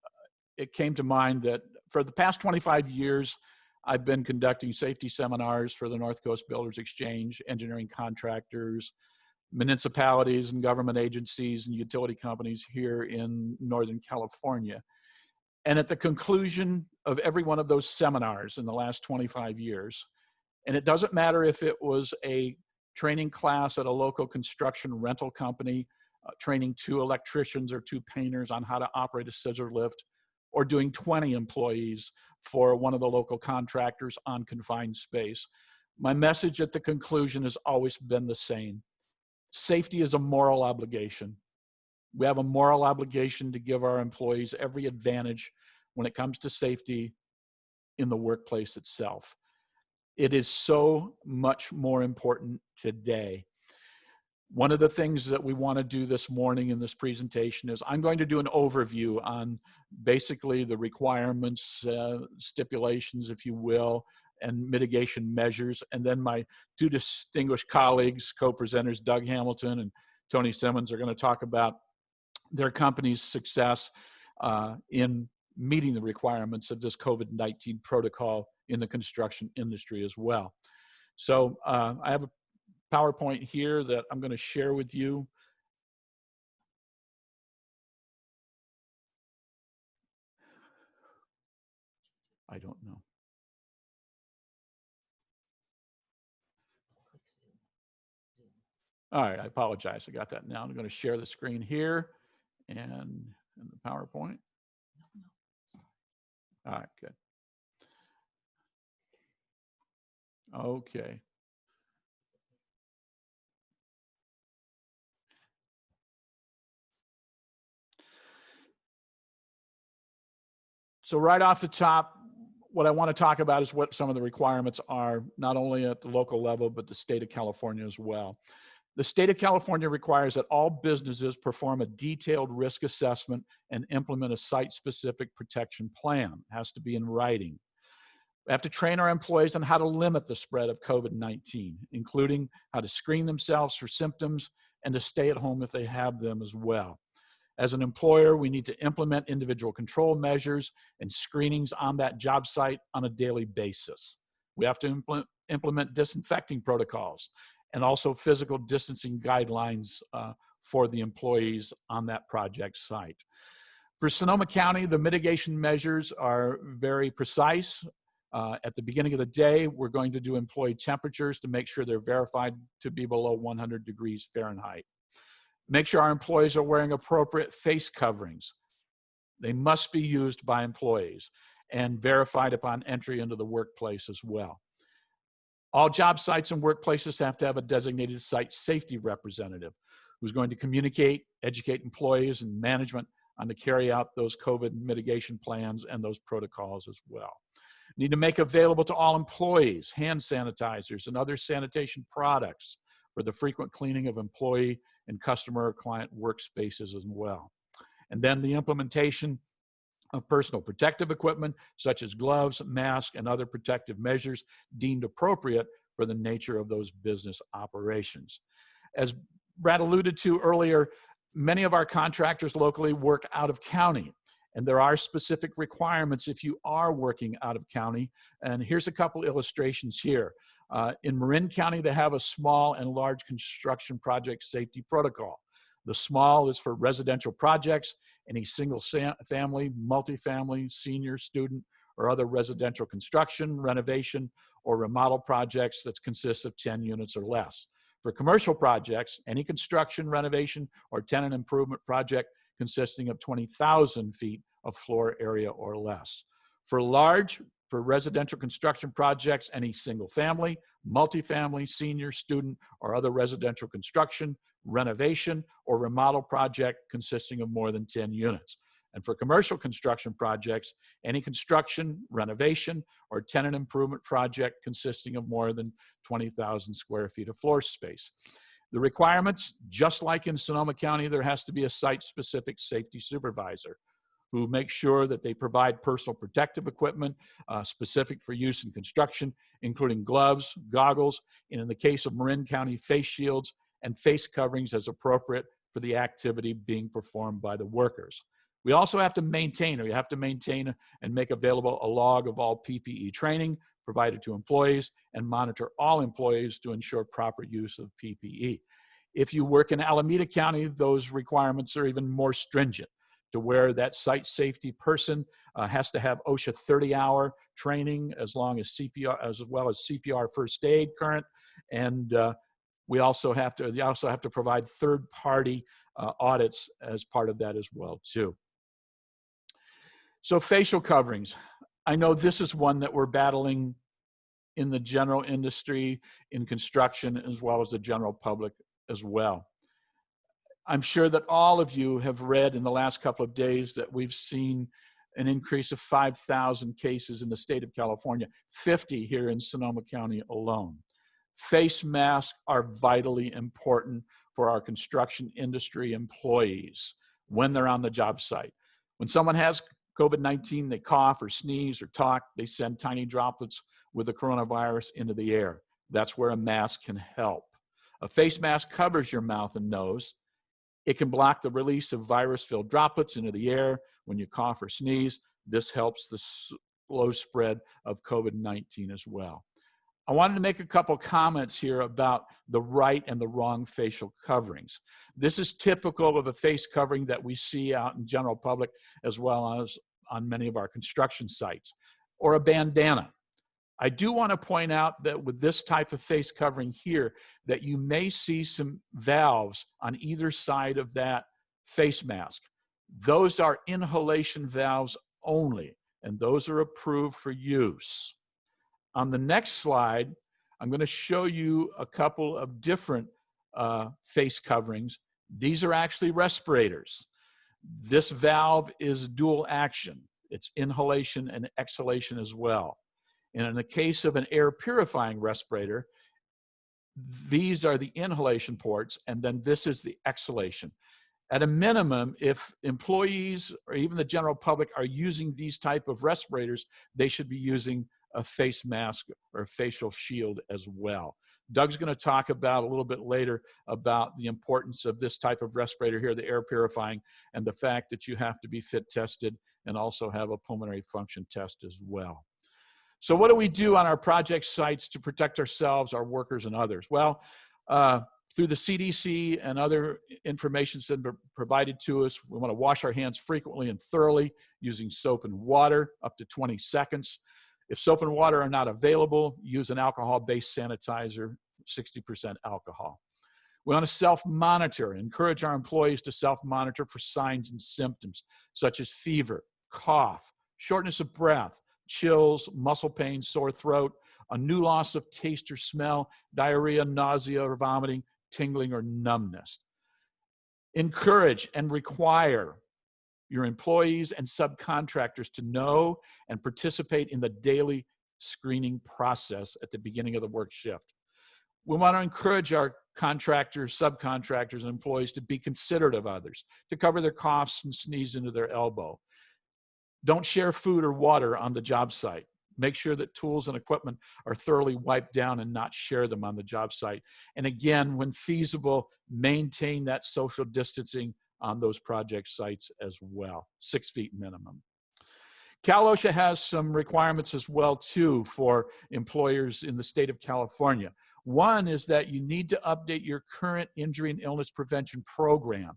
it came to mind that for the past 25 years, I've been conducting safety seminars for the North Coast Builders Exchange, engineering contractors, municipalities and government agencies and utility companies here in Northern California. And at the conclusion of every one of those seminars in the last 25 years, and it doesn't matter if it was a training class at a local construction rental company, training 2 electricians or 2 painters on how to operate a scissor lift, or doing 20 employees for one of the local contractors on confined space. My message at the conclusion has always been the same. Safety is a moral obligation. We have a moral obligation to give our employees every advantage when it comes to safety in the workplace itself. It is so much more important today. One of the things that we want to do this morning in this presentation is I'm going to do an overview on basically the requirements, stipulations, if you will, and mitigation measures. And then my two distinguished colleagues, co-presenters, Doug Hamilton and Tony Simmons, are going to talk about their company's success in meeting the requirements of this COVID-19 protocol in the construction industry as well. So I have a PowerPoint here that I'm going to share with you. I don't know. All right, I apologize. I got that now. I'm going to share the screen here and the PowerPoint. All right, good. Okay. So right off the top, what I want to talk about is what some of the requirements are, not only at the local level, but the state of California as well. The state of California requires that all businesses perform a detailed risk assessment and implement a site-specific protection plan. It has to be in writing. We have to train our employees on how to limit the spread of COVID-19, including how to screen themselves for symptoms and to stay at home if they have them as well. As an employer, we need to implement individual control measures and screenings on that job site on a daily basis. We have to implement disinfecting protocols and also physical distancing guidelines for the employees on that project site. For Sonoma County, the mitigation measures are very precise. At the beginning of the day, we're going to do employee temperatures to make sure they're verified to be below 100 degrees Fahrenheit. Make sure our employees are wearing appropriate face coverings. They must be used by employees and verified upon entry into the workplace as well. All job sites and workplaces have to have a designated site safety representative who's going to communicate, educate employees and management on to carry out those COVID mitigation plans and those protocols as well. Need to make available to all employees hand sanitizers and other sanitation products for the frequent cleaning of employee and customer or client workspaces as well. And then the implementation of personal protective equipment, such as gloves, masks, and other protective measures deemed appropriate for the nature of those business operations. As Brad alluded to earlier, many of our contractors locally work out of county, and there are specific requirements if you are working out of county. And here's a couple illustrations here. In Marin County, they have a small and large construction project safety protocol. The small is for residential projects, any single family, multifamily, senior, student, or other residential construction, renovation, or remodel projects that consists of 10 units or less. For commercial projects, any construction, renovation, or tenant improvement project consisting of 20,000 feet of floor area or less. For residential construction projects, any single family, multifamily, senior, student, or other residential construction, renovation, or remodel project consisting of more than 10 units. And for commercial construction projects, any construction, renovation, or tenant improvement project consisting of more than 20,000 square feet of floor space. The requirements, just like in Sonoma County, there has to be a site-specific safety supervisor who makes sure that they provide personal protective equipment specific for use in construction, including gloves, goggles, and in the case of Marin County, face shields and face coverings as appropriate for the activity being performed by the workers. We also have to maintain and make available a log of all PPE training provided to employees and monitor all employees to ensure proper use of PPE. If you work in Alameda County, those requirements are even more stringent, to where that site safety person has to have OSHA 30-hour training as well as CPR first aid current, and they also have to provide third-party audits as part of that as well too. So facial coverings. I know this is one that we're battling in the general industry, in construction, as well as the general public as well. I'm sure that all of you have read in the last couple of days that we've seen an increase of 5,000 cases in the state of California, 50 here in Sonoma County alone. Face masks are vitally important for our construction industry employees when they're on the job site. When someone has COVID-19, they cough or sneeze or talk, they send tiny droplets with the coronavirus into the air. That's where a mask can help. A face mask covers your mouth and nose. It can block the release of virus-filled droplets into the air when you cough or sneeze. This helps the slow spread of COVID-19 as well. I wanted to make a couple comments here about the right and the wrong facial coverings. This is typical of a face covering that we see out in general public as well as on many of our construction sites, or a bandana. I do want to point out that with this type of face covering here, that you may see some valves on either side of that face mask. Those are inhalation valves only, and those are approved for use. On the next slide, I'm going to show you a couple of different face coverings. These are actually respirators. This valve is dual action. It's inhalation and exhalation as well. And in the case of an air purifying respirator, these are the inhalation ports, and then this is the exhalation. At a minimum, if employees or even the general public are using these type of respirators, they should be using a face mask or a facial shield as well. Doug's going to talk about a little bit later about the importance of this type of respirator here, the air purifying, and the fact that you have to be fit tested and also have a pulmonary function test as well. So what do we do on our project sites to protect ourselves, our workers, and others? Well, through the CDC and other information that's been provided to us, we want to wash our hands frequently and thoroughly using soap and water up to 20 seconds. If soap and water are not available, use an alcohol-based sanitizer, 60% alcohol. We want to self-monitor, encourage our employees to self-monitor for signs and symptoms such as fever, cough, shortness of breath, chills, muscle pain, sore throat, a new loss of taste or smell, diarrhea, nausea or vomiting, tingling or numbness. Encourage and require your employees and subcontractors to know and participate in the daily screening process at the beginning of the work shift. We want to encourage our contractors, subcontractors, and employees to be considerate of others, to cover their coughs and sneeze into their elbow. Don't share food or water on the job site. Make sure that tools and equipment are thoroughly wiped down and not share them on the job site. And again, when feasible, maintain that social distancing on those project sites as well, 6 feet minimum. Cal-OSHA has some requirements as well too for employers in the state of California. One is that you need to update your current injury and illness prevention program.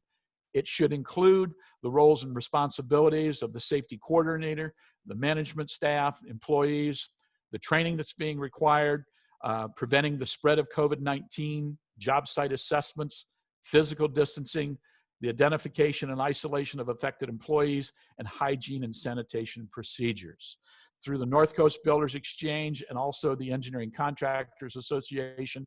It should include the roles and responsibilities of the safety coordinator, the management staff, employees, the training that's being required, preventing the spread of COVID-19, job site assessments, physical distancing, the identification and isolation of affected employees, and hygiene and sanitation procedures. Through the North Coast Builders Exchange and also the Engineering Contractors Association,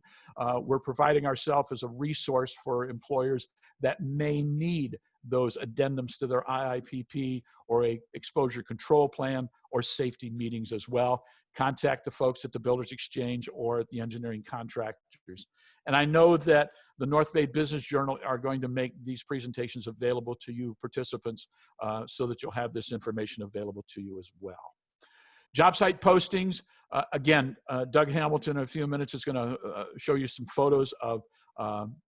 we're providing ourselves as a resource for employers that may need those addendums to their IIPP or a exposure control plan or safety meetings as well. Contact the folks at the Builders Exchange or at the Engineering Contractors. And I know that the North Bay Business Journal are going to make these presentations available to you participants so that you'll have this information available to you as well. Job site postings, again, Doug Hamilton in a few minutes is going to show you some photos of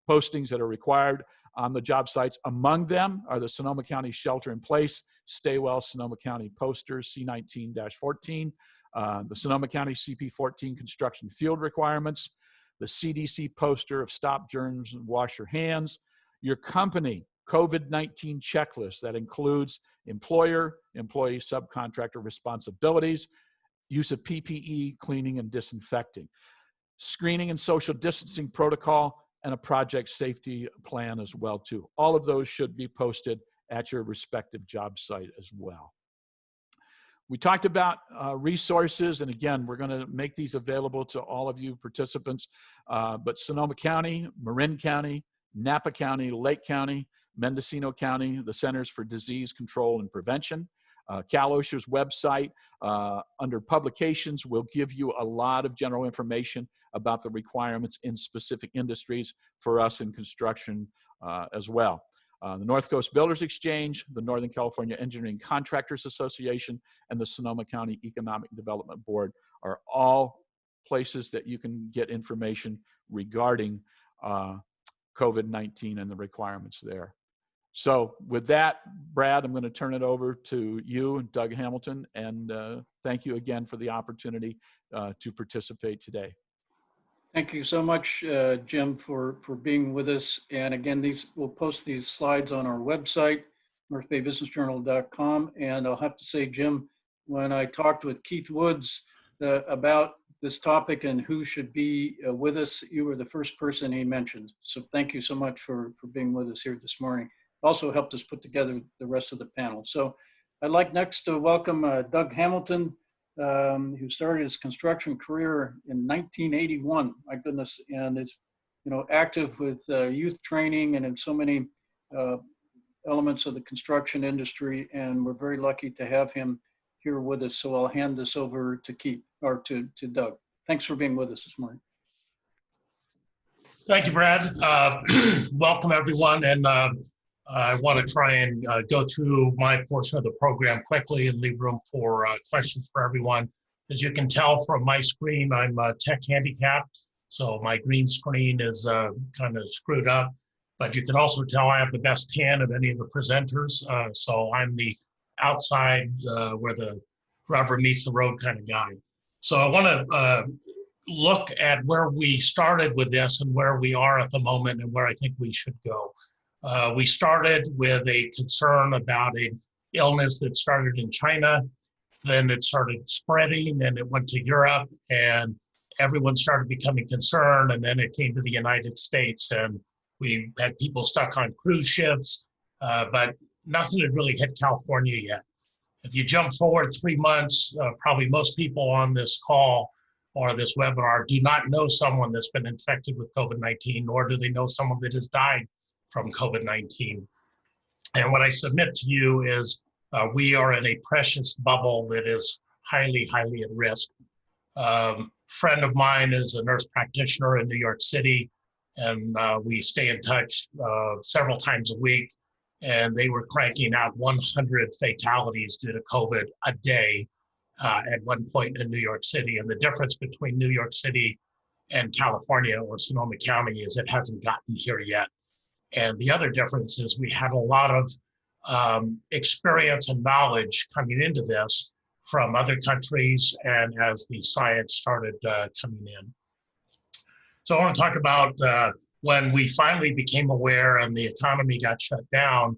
postings that are required on the job sites. Among them are the Sonoma County Shelter in Place, Stay Well Sonoma County posters, C19-14, the Sonoma County CP14 construction field requirements, the CDC poster of stop germs and wash your hands, your company COVID-19 checklist that includes employer, employee, subcontractor responsibilities, use of PPE, cleaning and disinfecting, screening and social distancing protocol, and a project safety plan as well too. All of those should be posted at your respective job site as well. We talked about resources, and again, we're going to make these available to all of you participants. But Sonoma County, Marin County, Napa County, Lake County, Mendocino County, the Centers for Disease Control and Prevention, Cal-OSHA's website under publications will give you a lot of general information about the requirements in specific industries for us in construction as well. The North Coast Builders Exchange, the Northern California Engineering Contractors Association, and the Sonoma County Economic Development Board are all places that you can get information regarding COVID-19 and the requirements there. So with that, Brad, I'm going to turn it over to you and Doug Hamilton, and thank you again for the opportunity to participate today. Thank you so much, Jim, for being with us. And again, we'll post these slides on our website, northbaybusinessjournal.com. And I'll have to say, Jim, when I talked with Keith Woods about this topic and who should be with us, you were the first person he mentioned. So thank you so much for being with us here this morning. Also helped us put together the rest of the panel. So I'd like next to welcome Doug Hamilton, who started his construction career in 1981, my goodness, and is, active with youth training and in so many elements of the construction industry. And we're very lucky to have him here with us. So I'll hand this over to Keith, or to Doug. Thanks for being with us this morning. Thank you, Brad. Welcome, everyone. And I want to try and go through my portion of the program quickly and leave room for questions for everyone. As you can tell from my screen, I'm tech handicapped, so my green screen is kind of screwed up. But you can also tell I have the best tan of any of the presenters, so I'm the outside where the rubber meets the road kind of guy. So I want to look at where we started with this and where we are at the moment and where I think we should go. We started with a concern about an illness that started in China, then it started spreading and it went to Europe and everyone started becoming concerned, and then it came to the United States and we had people stuck on cruise ships, but nothing had really hit California yet. If you jump forward 3 months, probably most people on this call or this webinar do not know someone that's been infected with COVID-19, nor do they know someone that has died from COVID-19. And what I submit to you is we are in a precious bubble that is highly, highly at risk. Friend of mine is a nurse practitioner in New York City, and we stay in touch several times a week. And they were cranking out 100 fatalities due to COVID a day at one point in New York City. And the difference between New York City and California or Sonoma County is it hasn't gotten here yet. And the other difference is we had a lot of experience and knowledge coming into this from other countries and as the science started coming in. So I want to talk about when we finally became aware and the economy got shut down,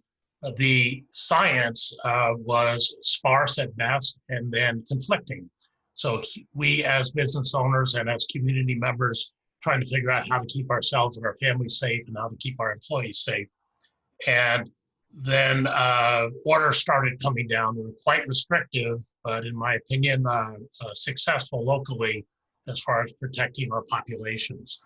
the science was sparse at best and then conflicting. So we as business owners and as community members trying to figure out how to keep ourselves and our families safe and how to keep our employees safe. And then orders started coming down. They were quite restrictive, but in my opinion, successful locally as far as protecting our populations.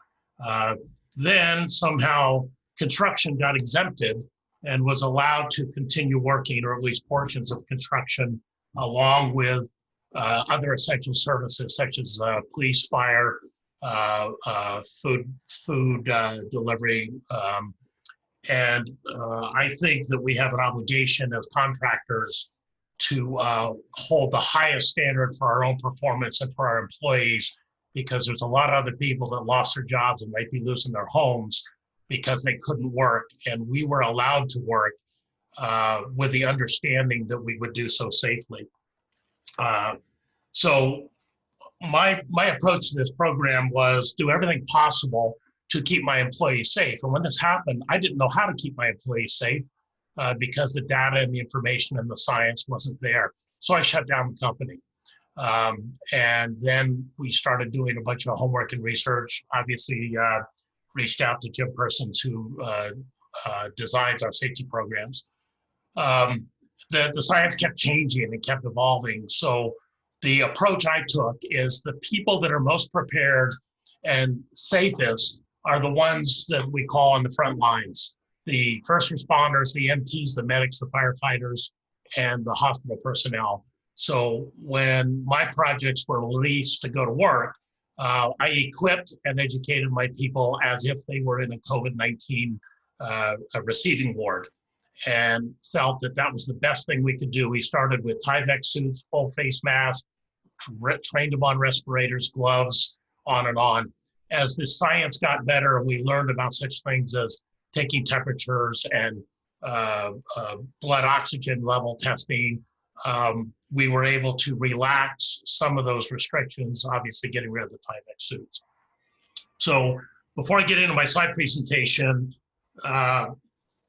Then somehow construction got exempted and was allowed to continue working, or at least portions of construction, along with other essential services such as police, fire, food delivery. And I think that we have an obligation as contractors to hold the highest standard for our own performance and for our employees, because there's a lot of other people that lost their jobs and might be losing their homes because they couldn't work. And we were allowed to work with the understanding that we would do so safely. So my approach to this program was do everything possible to keep my employees safe. And when this happened, I didn't know how to keep my employees safe because the data and the information and the science wasn't there. So I shut down the company. And then we started doing a bunch of homework and research, obviously reached out to Jim Persons, who designs our safety programs. the science kept changing and kept evolving. So the approach I took is the people that are most prepared and safest are the ones that we call on the front lines. The first responders, the EMTs, the medics, the firefighters, and the hospital personnel. So when my projects were released to go to work, I equipped and educated my people as if they were in a COVID-19 receiving ward, and felt that that was the best thing we could do. We started with Tyvek suits, full face masks, trained them on respirators, gloves, on and on. As the science got better, we learned about such things as taking temperatures and blood oxygen level testing. We were able to relax some of those restrictions, obviously getting rid of the Tyvek suits. So before I get into my slide presentation,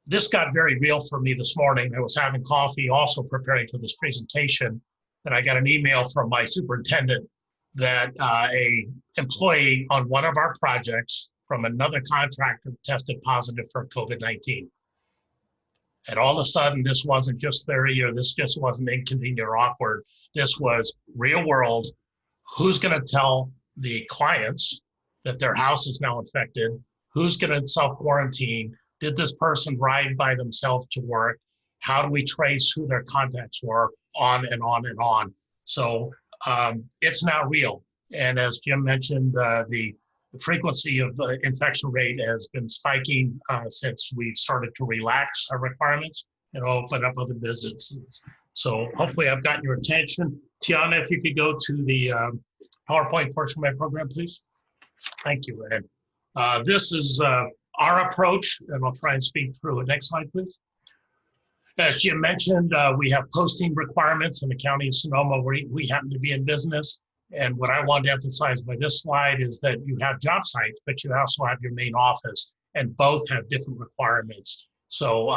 this got very real for me this morning. I was having coffee, also preparing for this presentation, and I got an email from my superintendent that a employee on one of our projects from another contractor tested positive for COVID-19. And all of a sudden, this wasn't just theory, or this just wasn't inconvenient or awkward. This was real world. Who's going to tell the clients that their house is now infected? Who's going to self-quarantine? Did this person ride by themselves to work? How do we trace who their contacts were? On and on and on. So it's now real. And as Jim mentioned, the frequency of infection rate has been spiking since we've started to relax our requirements and open up other businesses. So hopefully I've gotten your attention. Tiana, if you could go to the PowerPoint portion of my program, please. Thank you, Ed. This is our approach, and I'll try and speak through it. Next slide, please. As Jim mentioned, we have posting requirements in the county of Sonoma where we happen to be in business. And what I want to emphasize by this slide is that you have job sites, but you also have your main office, and both have different requirements. So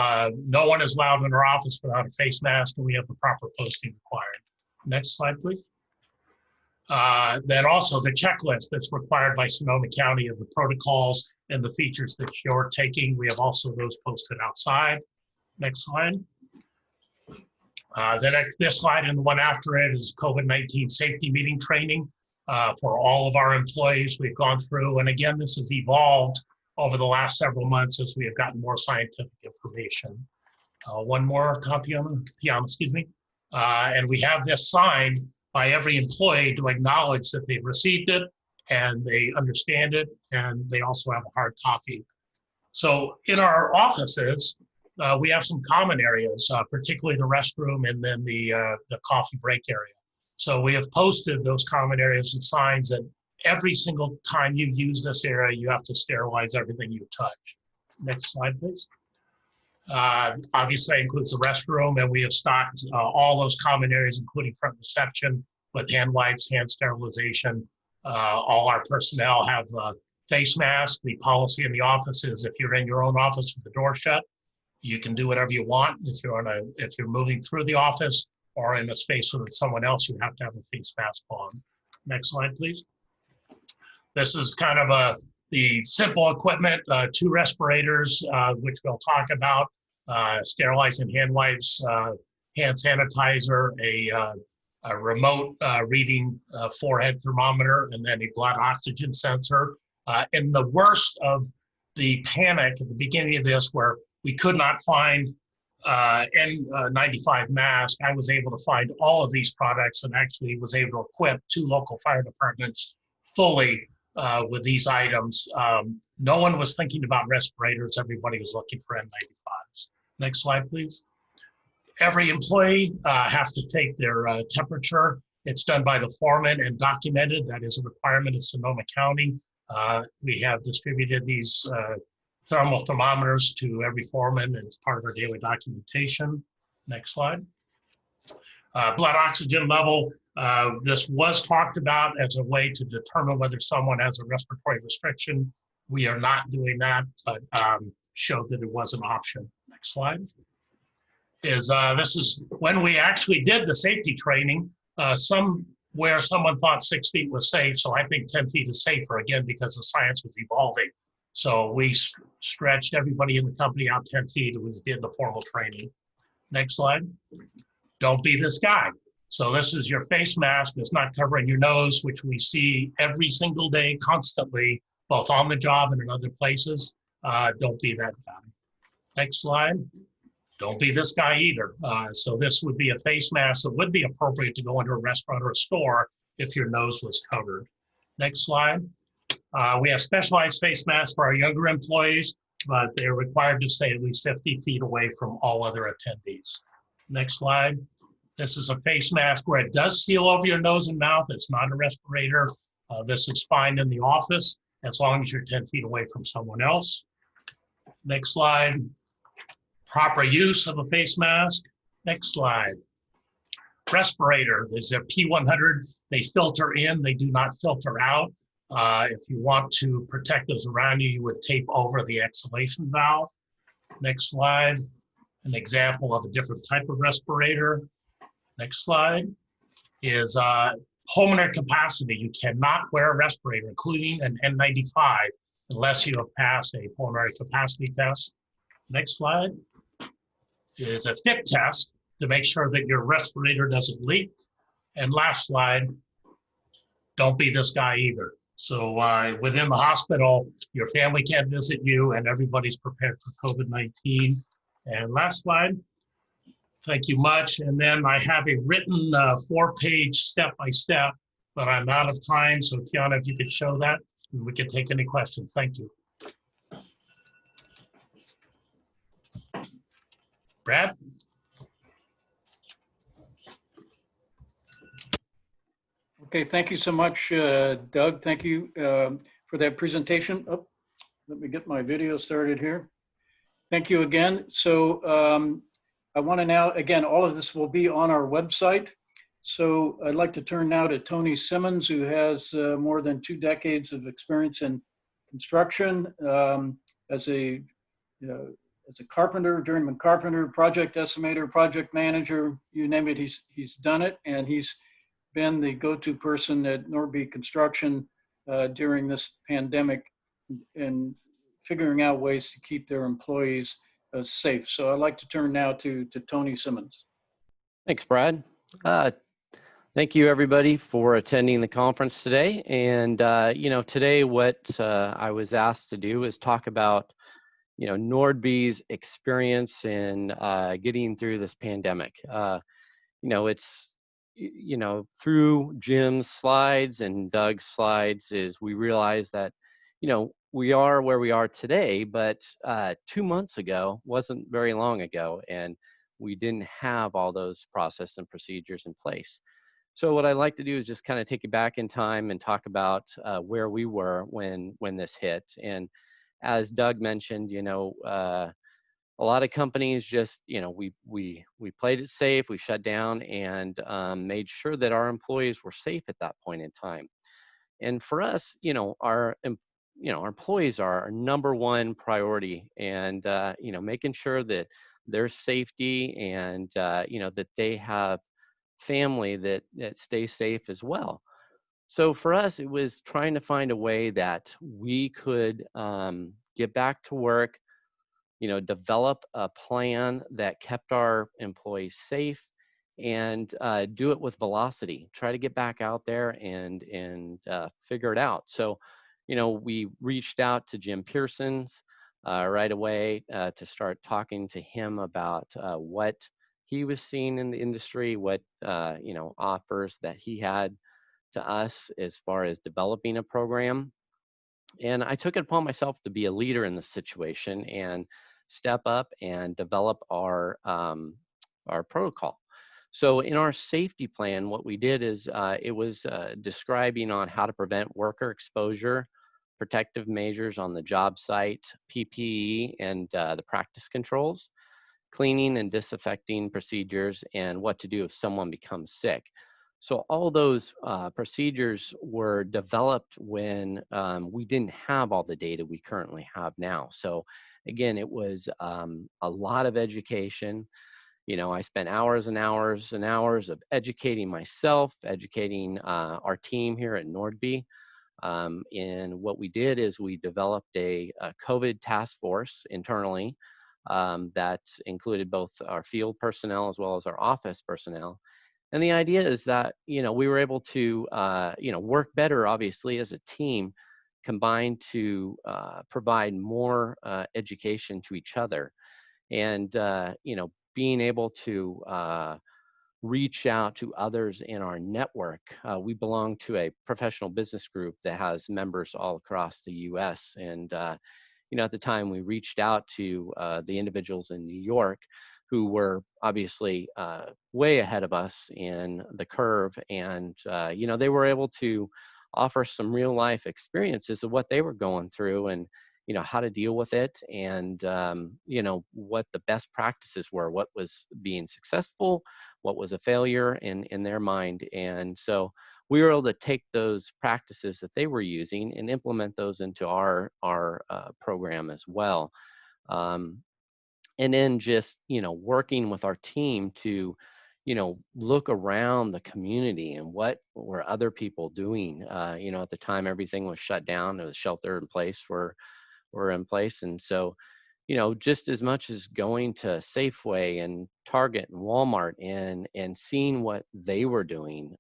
no one is allowed in our office without a face mask, and we have the proper posting required. Next slide, please. Then also the checklist that's required by Sonoma County of the protocols and the features that you're taking. We have also those posted outside. Next slide. This slide and the one after it is COVID-19 safety meeting training for all of our employees. We've gone through, and again, this has evolved over the last several months as we have gotten more scientific information. One more copy on excuse me. And we have this signed by every employee to acknowledge that they've received it and they understand it, and they also have a hard copy. So in our offices, we have some common areas, particularly the restroom and then the coffee break area. So we have posted those common areas and signs that every single time you use this area, you have to sterilize everything you touch. Next slide, please. Obviously, that includes the restroom, and we have stocked all those common areas, including front reception, with hand wipes, hand sterilization. All our personnel have face masks. The policy in the office is if you're in your own office with the door shut, you can do whatever you want. If you're moving through the office or in a space with someone else, you have to have a face mask on. Next slide, please. This is kind of the simple equipment, 2 respirators, which we'll talk about, sterilizing hand wipes, hand sanitizer, a remote reading forehead thermometer, and then a blood oxygen sensor. In the worst of the panic at the beginning of this, where we could not find N95 mask, I was able to find all of these products and actually was able to equip 2 local fire departments fully with these items. No one was thinking about respirators. Everybody was looking for N95s. Next slide, please. Every employee has to take their temperature. It's done by the foreman and documented. That is a requirement of Sonoma County. We have distributed these thermal thermometers to every foreman, and it's part of our daily documentation. Next slide. Blood oxygen level. This was talked about as a way to determine whether someone has a respiratory restriction. We are not doing that, but showed that it was an option. Next slide. This is when we actually did the safety training. Somewhere someone thought 6 feet was safe, so I think 10 feet is safer, again, because the science was evolving. So we stretched everybody in the company out 10 feet. Did the formal training. Next slide. Don't be this guy. So this is your face mask that's not covering your nose, which we see every single day, constantly, both on the job and in other places. Don't be that guy. Next slide. Don't be this guy either. So this would be a face mask that would be appropriate to go into a restaurant or a store if your nose was covered. Next slide. We have specialized face masks for our younger employees, but they're required to stay at least 50 feet away from all other attendees. Next slide. This is a face mask where it does seal over your nose and mouth. It's not a respirator. This is fine in the office as long as you're 10 feet away from someone else. Next slide. Proper use of a face mask. Next slide. Respirator. There's a P100. They filter in. They do not filter out. If you want to protect those around you, you would tape over the exhalation valve. Next slide. An example of a different type of respirator. Next slide is pulmonary capacity. You cannot wear a respirator, including an N95, unless you have passed a pulmonary capacity test. Next slide is a fit test to make sure that your respirator doesn't leak. And last slide, don't be this guy either. So within the hospital, your family can't visit you and everybody's prepared for COVID-19. And last slide. Thank you much. And then I have a written 4-page step-by-step, but I'm out of time. So Tiana, if you could show that, and we can take any questions. Thank you. Brad? Okay, thank you so much, Doug. Thank you for that presentation. Oh, let me get my video started here. Thank you again. So I want to now, again, all of this will be on our website. So I'd like to turn now to Tony Simmons, who has more than 2 decades of experience in construction as a carpenter, journeyman carpenter, project estimator, project manager, you name it, he's done it. And he's been the go-to person at Nordby Construction during this pandemic and figuring out ways to keep their employees safe. So I'd like to turn now to Tony Simmons. Thanks, Brad. Thank you, everybody, for attending the conference today. And, today what I was asked to do is talk about, Nordby's experience in getting through this pandemic. It's, through Jim's slides and Doug's slides is we realized that, we are where we are today, but 2 months ago wasn't very long ago, and we didn't have all those process and procedures in place. So what I'd like to do is just kind of take you back in time and talk about where we were when this hit. And as Doug mentioned, a lot of companies just, we played it safe, we shut down and made sure that our employees were safe at that point in time. And for us, our employees are our number 1 priority, and making sure that their safety and that they have family that stays safe as well. So for us, it was trying to find a way that we could get back to work, develop a plan that kept our employees safe, and do it with velocity. Try to get back out there and figure it out. So we reached out to Jim Pearson's right away to start talking to him about what he was seeing in the industry, what offers that he had to us as far as developing a program. And I took it upon myself to be a leader in the situation and step up and develop our protocol. So in our safety plan, what we did is it was describing on how to prevent worker exposure, protective measures on the job site, PPE, and the practice controls, cleaning and disinfecting procedures, and what to do if someone becomes sick. So all those procedures were developed when we didn't have all the data we currently have now. So again, it was a lot of education. I spent hours and hours and hours of educating myself, educating our team here at Nordby. And what we did is we developed a COVID task force internally that included both our field personnel as well as our office personnel. And the idea is that, we were able to, work better, obviously, as a team, combined to provide more education to each other. And, being able to reach out to others in our network. We belong to a professional business group that has members all across the US. And, at the time we reached out to the individuals in New York who were obviously way ahead of us in the curve. And, they were able to offer some real life experiences of what they were going through and, how to deal with it and, what the best practices were, what was being successful, what was a failure in their mind. And so we were able to take those practices that they were using and implement those into our program as well. And then just, working with our team to, look around the community and what were other people doing. At the time, everything was shut down. There was shelter in place were in place. And so, just as much as going to Safeway and Target and Walmart and seeing what they were doing,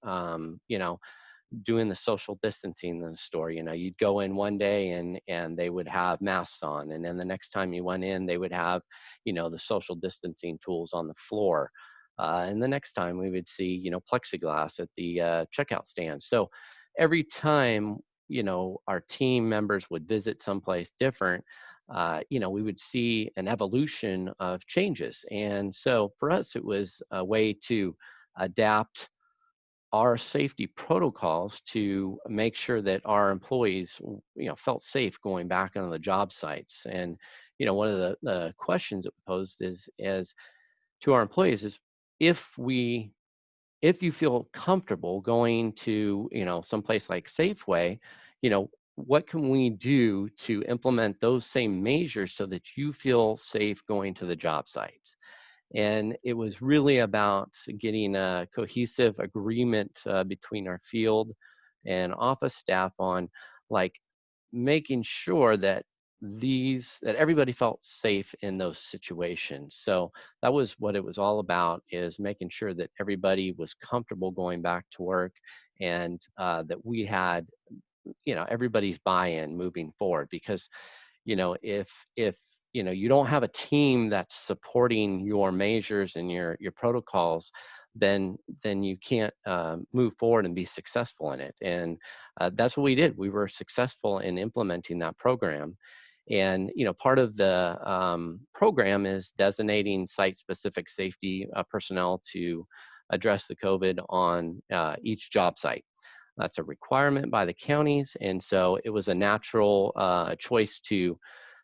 doing the social distancing in the store. You'd go in one day and they would have masks on, and then the next time you went in, they would have, the social distancing tools on the floor. And the next time we would see, plexiglass at the checkout stand. So every time, our team members would visit someplace different, we would see an evolution of changes. And so for us, it was a way to adapt our safety protocols to make sure that our employees, felt safe going back on the job sites. And, one of the questions that we posed is to our employees is if you feel comfortable going to, someplace like Safeway, what can we do to implement those same measures so that you feel safe going to the job sites? And it was really about getting a cohesive agreement between our field and office staff on like making sure that everybody felt safe in those situations. So that was what it was all about, is making sure that everybody was comfortable going back to work and that we had, everybody's buy-in moving forward. Because if you don't have a team that's supporting your measures and your protocols, then you can't move forward and be successful in it. And that's what we did. We were successful in implementing that program. And part of the program is designating site-specific safety personnel to address the COVID on each job site. That's a requirement by the counties, and so it was a natural choice to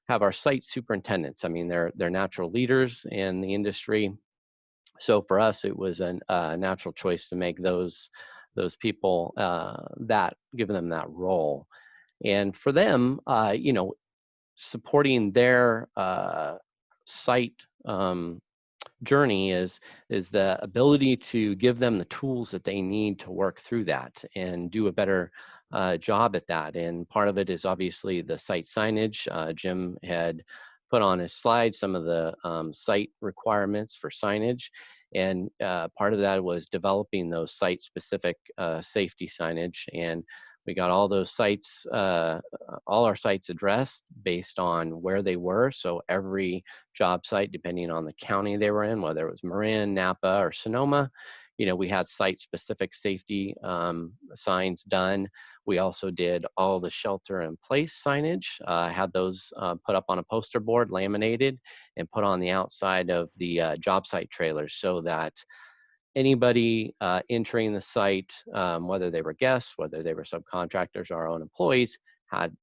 have our site superintendents. I mean, they're natural leaders in the industry, so for us, it was a natural choice to make those people giving them that role. And for them, supporting their site journey is the ability to give them the tools that they need to work through that and do a better job at that. And part of it is obviously the site signage. Jim had put on his slide some of the site requirements for signage. And part of that was developing those site-specific safety signage. And we got all those sites, all our sites addressed based on where they were. So every job site, depending on the county they were in, whether it was Marin, Napa, or Sonoma, we had site-specific safety signs done. We also did all the shelter-in-place signage, had those put up on a poster board, laminated, and put on the outside of the job site trailers so that anybody entering the site, whether they were guests, whether they were subcontractors or our own employees, had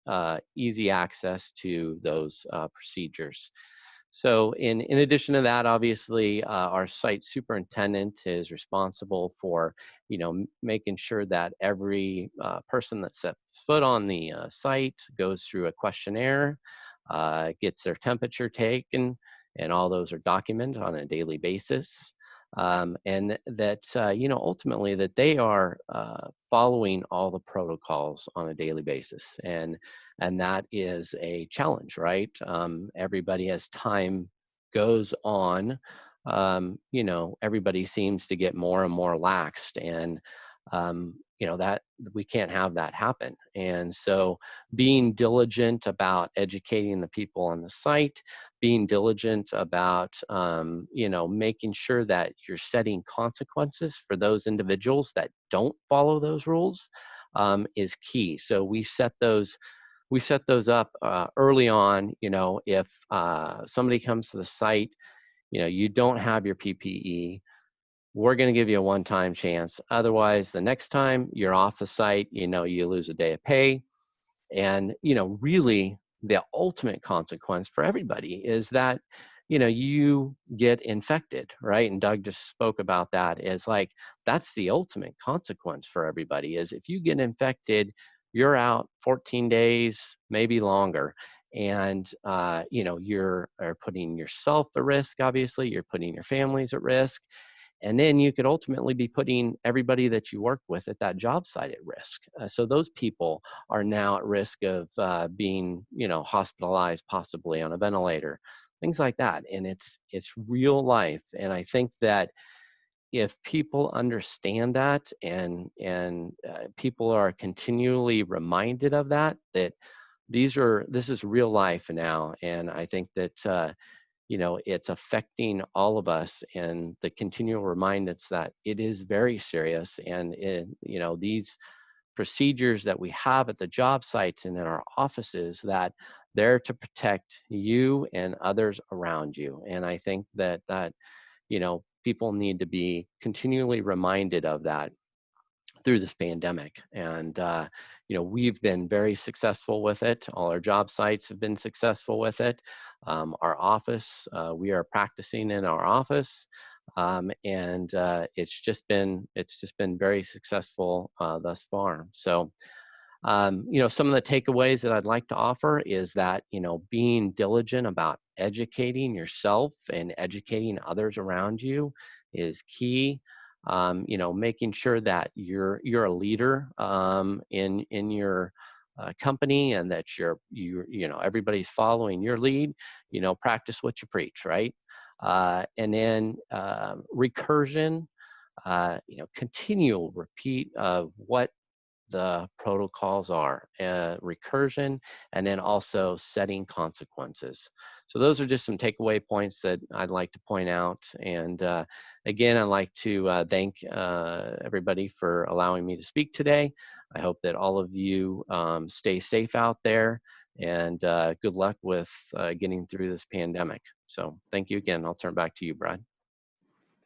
easy access to those procedures. So in addition to that, obviously, our site superintendent is responsible for, making sure that every person that sets foot on the site goes through a questionnaire, gets their temperature taken, and all those are documented on a daily basis. And that, ultimately that they are following all the protocols on a daily basis. And that is a challenge, right? Everybody as time goes on, you know, everybody seems to get more and more laxed, and you know, that we can't have that happen. And so being diligent about educating the people on the site, being diligent about, you know, making sure that you're setting consequences for those individuals that don't follow those rules, is key. So we set those up early on. You know, if somebody comes to the site, you know, you don't have your PPE, we're going to give you a one-time chance. Otherwise, the next time you're off the site, you know, you lose a day of pay. And, you know, really the ultimate consequence for everybody is that, you know, you get infected, right? And Doug just spoke about that. Is like, that's the ultimate consequence for everybody, is if you get infected, you're out 14 days, maybe longer. And, you know, you're putting yourself at risk, obviously, you're putting your families at risk. And then you could ultimately be putting everybody that you work with at that job site at risk. So those people are now at risk of being, you know, hospitalized, possibly on a ventilator, things like that. And it's real life. And I think that if people understand that, and people are continually reminded of that, that this is real life now. And I think that you know, it's affecting all of us, and the continual reminders that it is very serious. And you know, these procedures that we have at the job sites and in our offices, that they're to protect you and others around you. And I think that you know, people need to be continually reminded of that through this pandemic. And you know, we've been very successful with it. All our job sites have been successful with it. Our office, we are practicing in our office, and it's just been very successful thus far. So you know, some of the takeaways that I'd like to offer is that, you know, being diligent about educating yourself and educating others around you is key. You know, making sure that you're a leader in your company, and that you know, everybody's following your lead. You know, practice what you preach, right? And then recursion, you know, continual repeat of what the protocols are, recursion, and then also setting consequences. So those are just some takeaway points that I'd like to point out. And again, I'd like to thank everybody for allowing me to speak today. I hope that all of you stay safe out there, and good luck with getting through this pandemic. So thank you again. I'll turn it back to you, Brad.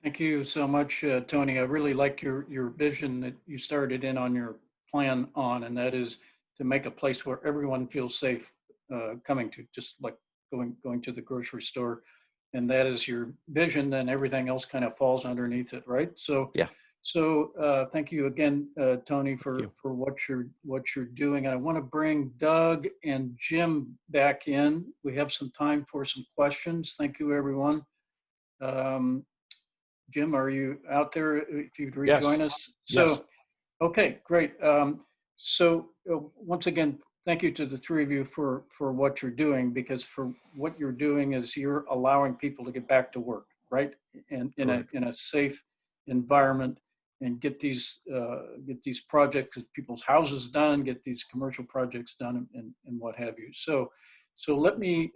Thank you so much, Tony. I really like your vision that you started in on your plan on, and that is to make a place where everyone feels safe coming to, just like going to the grocery store. And that is your vision, then everything else kind of falls underneath it, right? So Yeah. So thank you again, Tony, for what you're doing. And I want to bring Doug and Jim back in. We have some time for some questions. Thank you, everyone. Jim, are you out there? If you'd rejoin us. So, Yes. okay, great. Once again, thank you to the three of you for what you're doing, because for what you're doing is you're allowing people to get back to work, right? And in a safe environment, and get these projects, people's houses done, get these commercial projects done, and what have you. So let me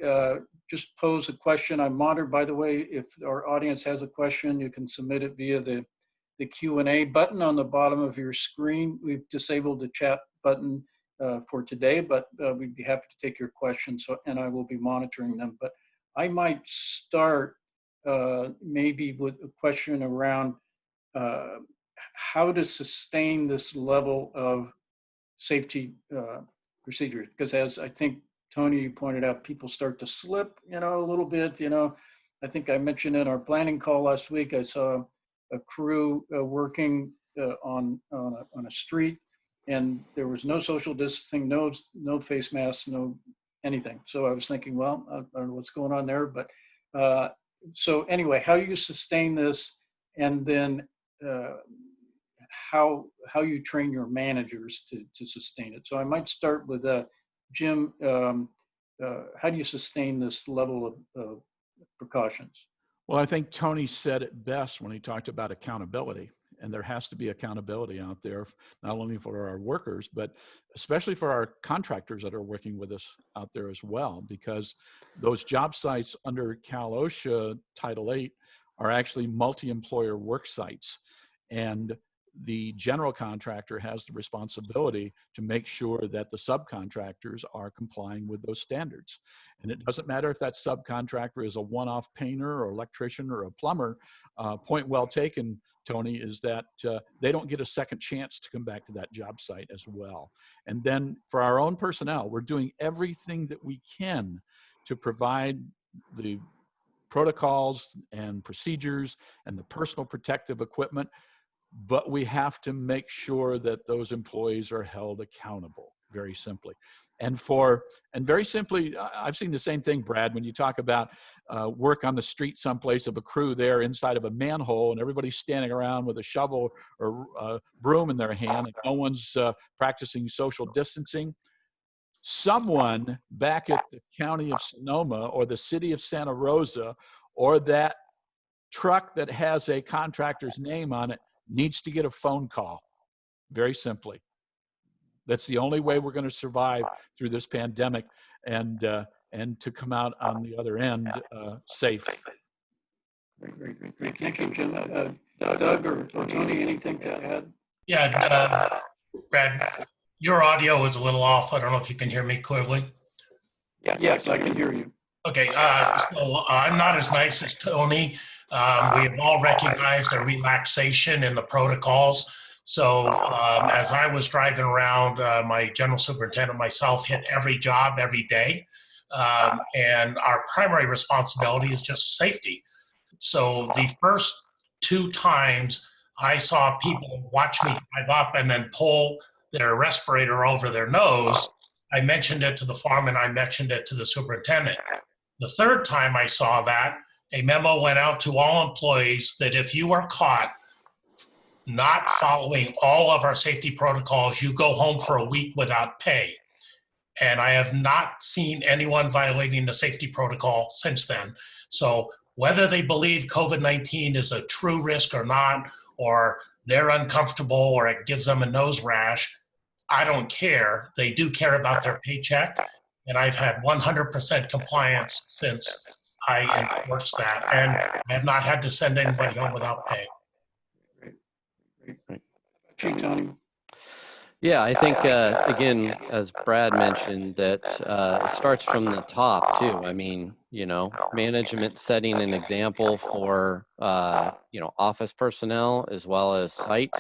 just pose a question. I'm monitored, by the way. If our audience has a question, you can submit it via the Q&A button on the bottom of your screen. We've disabled the chat button for today, but we'd be happy to take your questions, and I will be monitoring them. But I might start maybe with a question around how to sustain this level of safety procedures, because as I think Tony, you pointed out, people start to slip, a little bit. I think I mentioned in our planning call last week, I saw a crew working on a street, and there was no social distancing, no face masks, no anything. So I was thinking, well, I don't know what's going on there, but so anyway, how you sustain this, and then how you train your managers to sustain it. So I might start with Jim. How do you sustain this level of precautions. Well, I think Tony said it best when he talked about accountability. And there has to be accountability out there, not only for our workers, but especially for our contractors that are working with us out there as well, because those job sites under Cal-OSHA Title 8 are actually multi-employer work sites. And the general contractor has the responsibility to make sure that the subcontractors are complying with those standards. And it doesn't matter if that subcontractor is a one-off painter or electrician or a plumber. Point well taken, Tony, is that they don't get a second chance to come back to that job site as well. And then for our own personnel, we're doing everything that we can to provide the protocols and procedures and the personal protective equipment, but we have to make sure that those employees are held accountable, very simply. And very simply, I've seen the same thing, Brad, when you talk about work on the street someplace of a crew there inside of a manhole and everybody's standing around with a shovel or a broom in their hand and no one's practicing social distancing. Someone back at the county of Sonoma or the city of Santa Rosa or that truck that has a contractor's name on it needs to get a phone call, very simply. That's the only way we're going to survive through this pandemic and to come out on the other end safe. Great. Thank you, Jim. Doug or Tony, anything to add? Yeah, Brad, your audio was a little off. I don't know if you can hear me clearly. Yes, I can hear you. Okay, so I'm not as nice as Tony. We have all recognized a relaxation in the protocols. So as I was driving around, my general superintendent and myself hit every job every day. And our primary responsibility is just safety. So the first 2 times I saw people watch me drive up and then pull their respirator over their nose, I mentioned it to the foreman, I mentioned it to the superintendent. The third time I saw that, a memo went out to all employees that if you are caught not following all of our safety protocols, you go home for a week without pay. And I have not seen anyone violating the safety protocol since then. So whether they believe COVID-19 is a true risk or not, or they're uncomfortable or it gives them a nose rash, I don't care. They do care about their paycheck. And I've had 100% compliance since I enforced that. And I have not had to send anybody home without pay. Great. Tony. Yeah, I think, again, as Brad mentioned, that it starts from the top, too. I mean, management setting an example for, office personnel as well as site.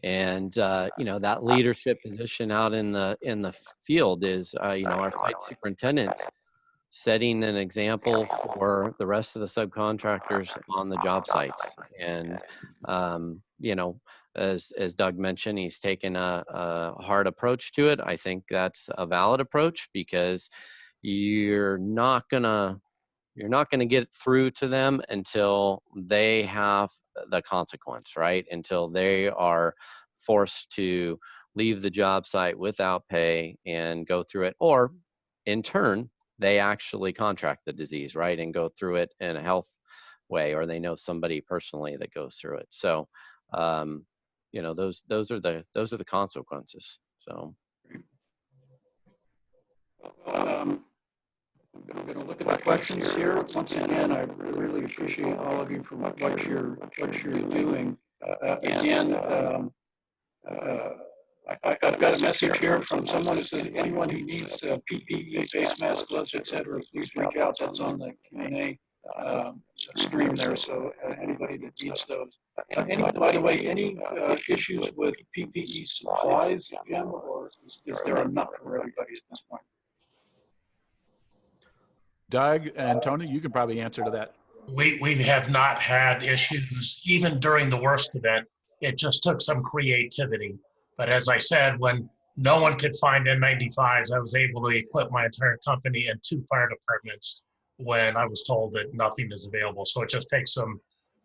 And, that leadership position out in the field is, our site superintendents setting an example for the rest of the subcontractors on the job sites. And, as Doug mentioned, he's taken a hard approach to it. I think that's a valid approach because you're not gonna get through to them until they have the consequence, right? Until they are forced to leave the job site without pay and go through it, or in turn, they actually contract the disease, right? And go through it in a health way, or they know somebody personally that goes through it. So, those are the consequences. So. I'm going to look at the questions here. Once again, I really appreciate all of you for what you're doing. I've got a message here from someone who says anyone who needs PPE, face masks, gloves, etc., please reach out. That's on the Q&A stream there. So anybody that needs those. By the way, any issues with PPE supplies, Jim, or is there enough for everybody at this point? Doug and Tony, you can probably answer to that. We have not had issues, even during the worst event. It just took some creativity. But as I said, when no one could find N95s, I was able to equip my entire company and 2 fire departments when I was told that nothing is available. So it just takes some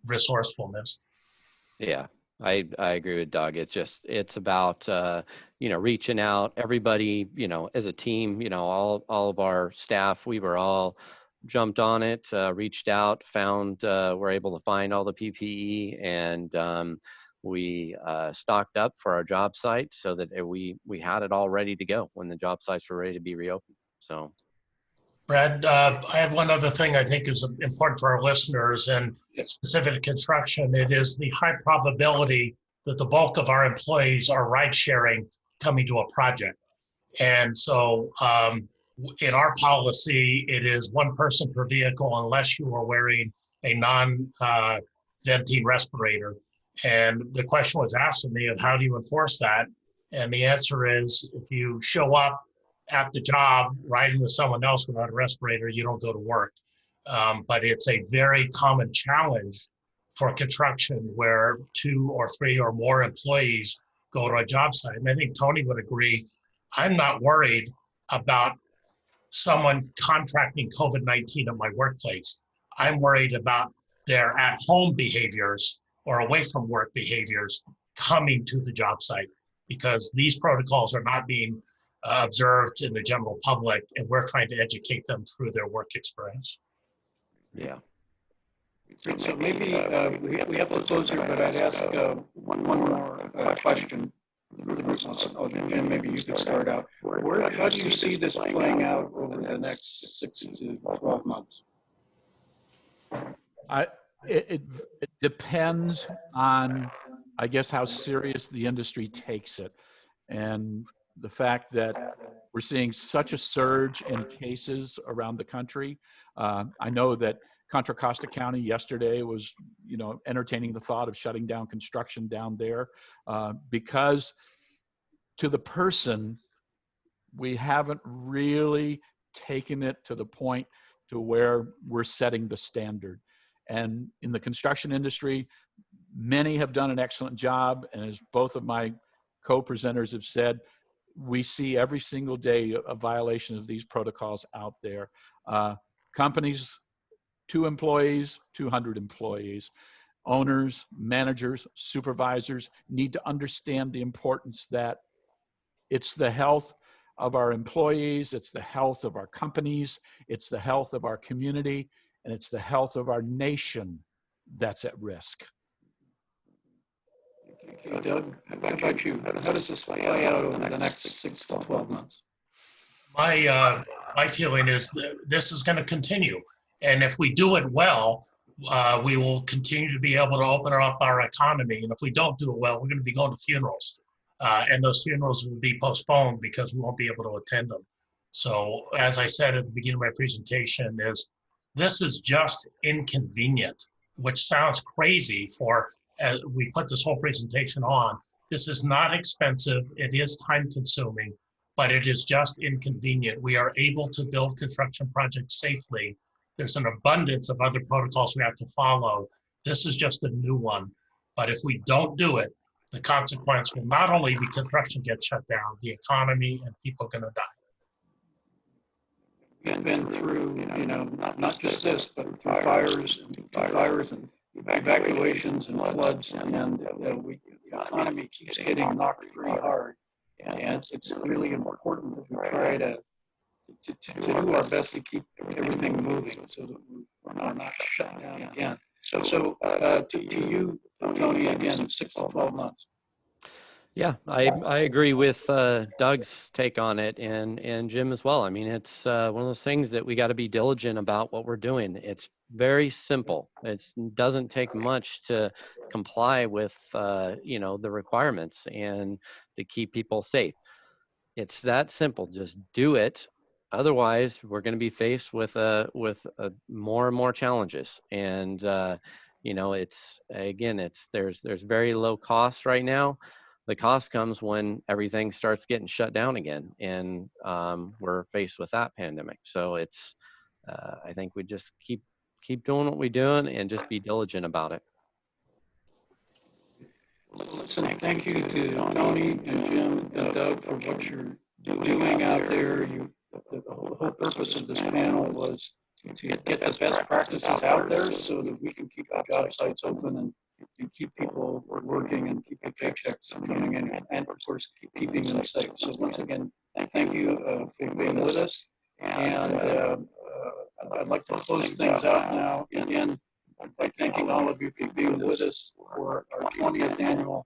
resourcefulness. Yeah, I agree with Doug. It's about, reaching out, everybody, as a team, all of our staff, we were all jumped on it, reached out, found, were able to find all the PPE, and we stocked up for our job site so that we had it all ready to go when the job sites were ready to be reopened. So, Brad, I have one other thing I think is important for our listeners, and specific to construction. It is the high probability that the bulk of our employees are ride sharing coming to a project. And so in our policy, it is one person per vehicle unless you are wearing a non-venting respirator. And the question was asked of me of how do you enforce that? And the answer is if you show up at the job riding with someone else without a respirator, you don't go to work. But it's a very common challenge for construction where 2 or 3 or more employees go to a job site. And I think Tony would agree, I'm not worried about someone contracting COVID-19 at my workplace. I'm worried about their at-home behaviors or away from work behaviors coming to the job site, because these protocols are not being observed in the general public, and we're trying to educate them through their work experience. yeah. So maybe we have to close here, but I'd ask one more question. Jim, maybe you could start out. How do you see this playing out over the next 6 to 12 months? It depends on, I guess, how serious the industry takes it, and the fact that we're seeing such a surge in cases around the country. I know that Contra Costa County yesterday was, entertaining the thought of shutting down construction down there because to the person, we haven't really taken it to the point to where we're setting the standard. And in the construction industry, many have done an excellent job. And as both of my co-presenters have said, we see every single day a violation of these protocols out there. Companies, 2 employees, 200 employees. Owners, managers, supervisors need to understand the importance that it's the health of our employees, it's the health of our companies, it's the health of our community, and it's the health of our nation that's at risk. Okay, Doug, how about you? How does this play out over the next 6 to 12 months? My feeling is that this is going to continue. And if we do it well, we will continue to be able to open up our economy. And if we don't do it well, we're going to be going to funerals. And those funerals will be postponed because we won't be able to attend them. So as I said at the beginning of my presentation, this is just inconvenient, which sounds crazy for, we put this whole presentation on. This is not expensive. It is time consuming, but it is just inconvenient. We are able to build construction projects safely. There's an abundance of other protocols we have to follow. This is just a new one. But if we don't do it, the consequence will not only be construction gets shut down, the economy and people are going to die. We've been through, not just this, but through fires and evacuations and floods, and the economy keeps getting knocked pretty hard. And it's really important that we try to do our best to keep everything moving so that we're not shut down again. So to you, Tony, again, 6 to 12 months. Yeah, I agree with Doug's take on it, and Jim as well. I mean, it's one of those things that we got to be diligent about what we're doing. It's very simple. It doesn't take much to comply with the requirements and to keep people safe. It's that simple. Just do it. Otherwise, we're going to be faced with more and more challenges. And there's very low costs right now. The cost comes when everything starts getting shut down again, and we're faced with that pandemic. So it's I think we just keep doing what we're doing and just be diligent about it. Listen, thank you to Tony and Jim and Doug for what you're doing out there. The whole purpose of this panel was to get the best practices out there so that we can keep our job sites open and keep people working and keep the paychecks coming in, and of course keeping them safe. So once again, thank you for being with us, and I'd like to close things out now, again, by thanking all of you for being with us for our 20th annual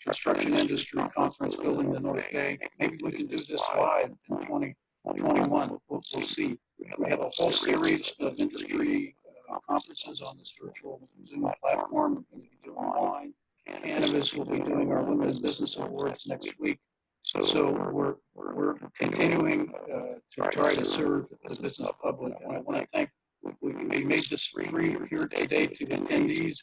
Construction Industry Conference, Building the North Bay. Maybe we can do this live in 2021. We'll see. We have a whole series of industry conferences on this virtual Zoom platform. We're going to be doing online. Cannabis will be doing our Women in Business Awards next week. So we're continuing to try to serve the business public. And I want to thank, we made this free here today to attendees,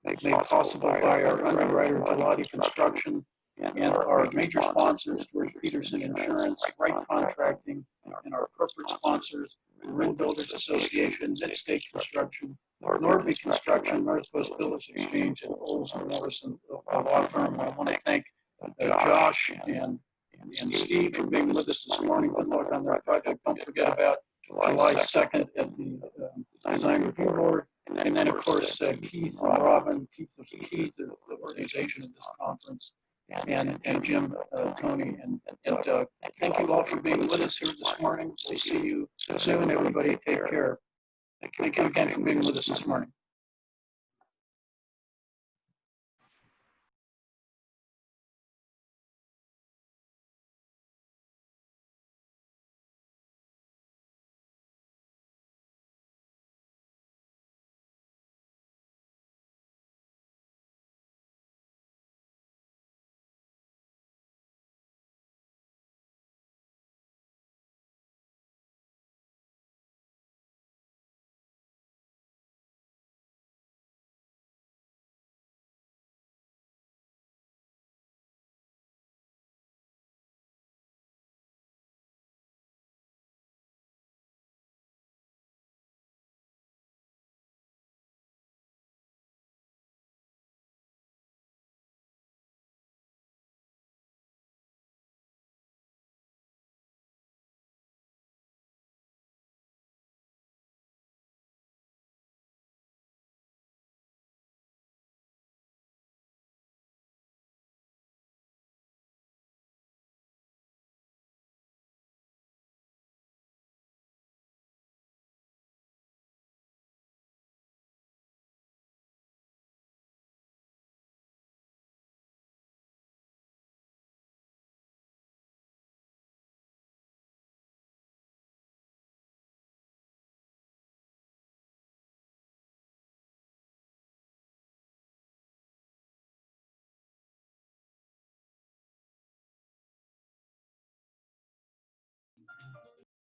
made possible by our underwriter, W.D. Construction, and our major sponsors, George Peterson Insurance, Right Contracting, and our corporate sponsors, the Ring Builders Association, Midstate Construction, Nordby Construction, North Coast Builders Exchange, and Olds and Morrison, a law firm. And I want to thank Josh and Steve for being with us this morning. Good luck on their project. Don't forget about July 2nd at the Design Review Board. And then, of course, Keith and Robin, Keith the key to the organization of this conference, and Jim, Tony, and Doug. Thank you all for being with us here this morning. We'll see you soon, everybody. Take care. Thank you again for being with us this morning.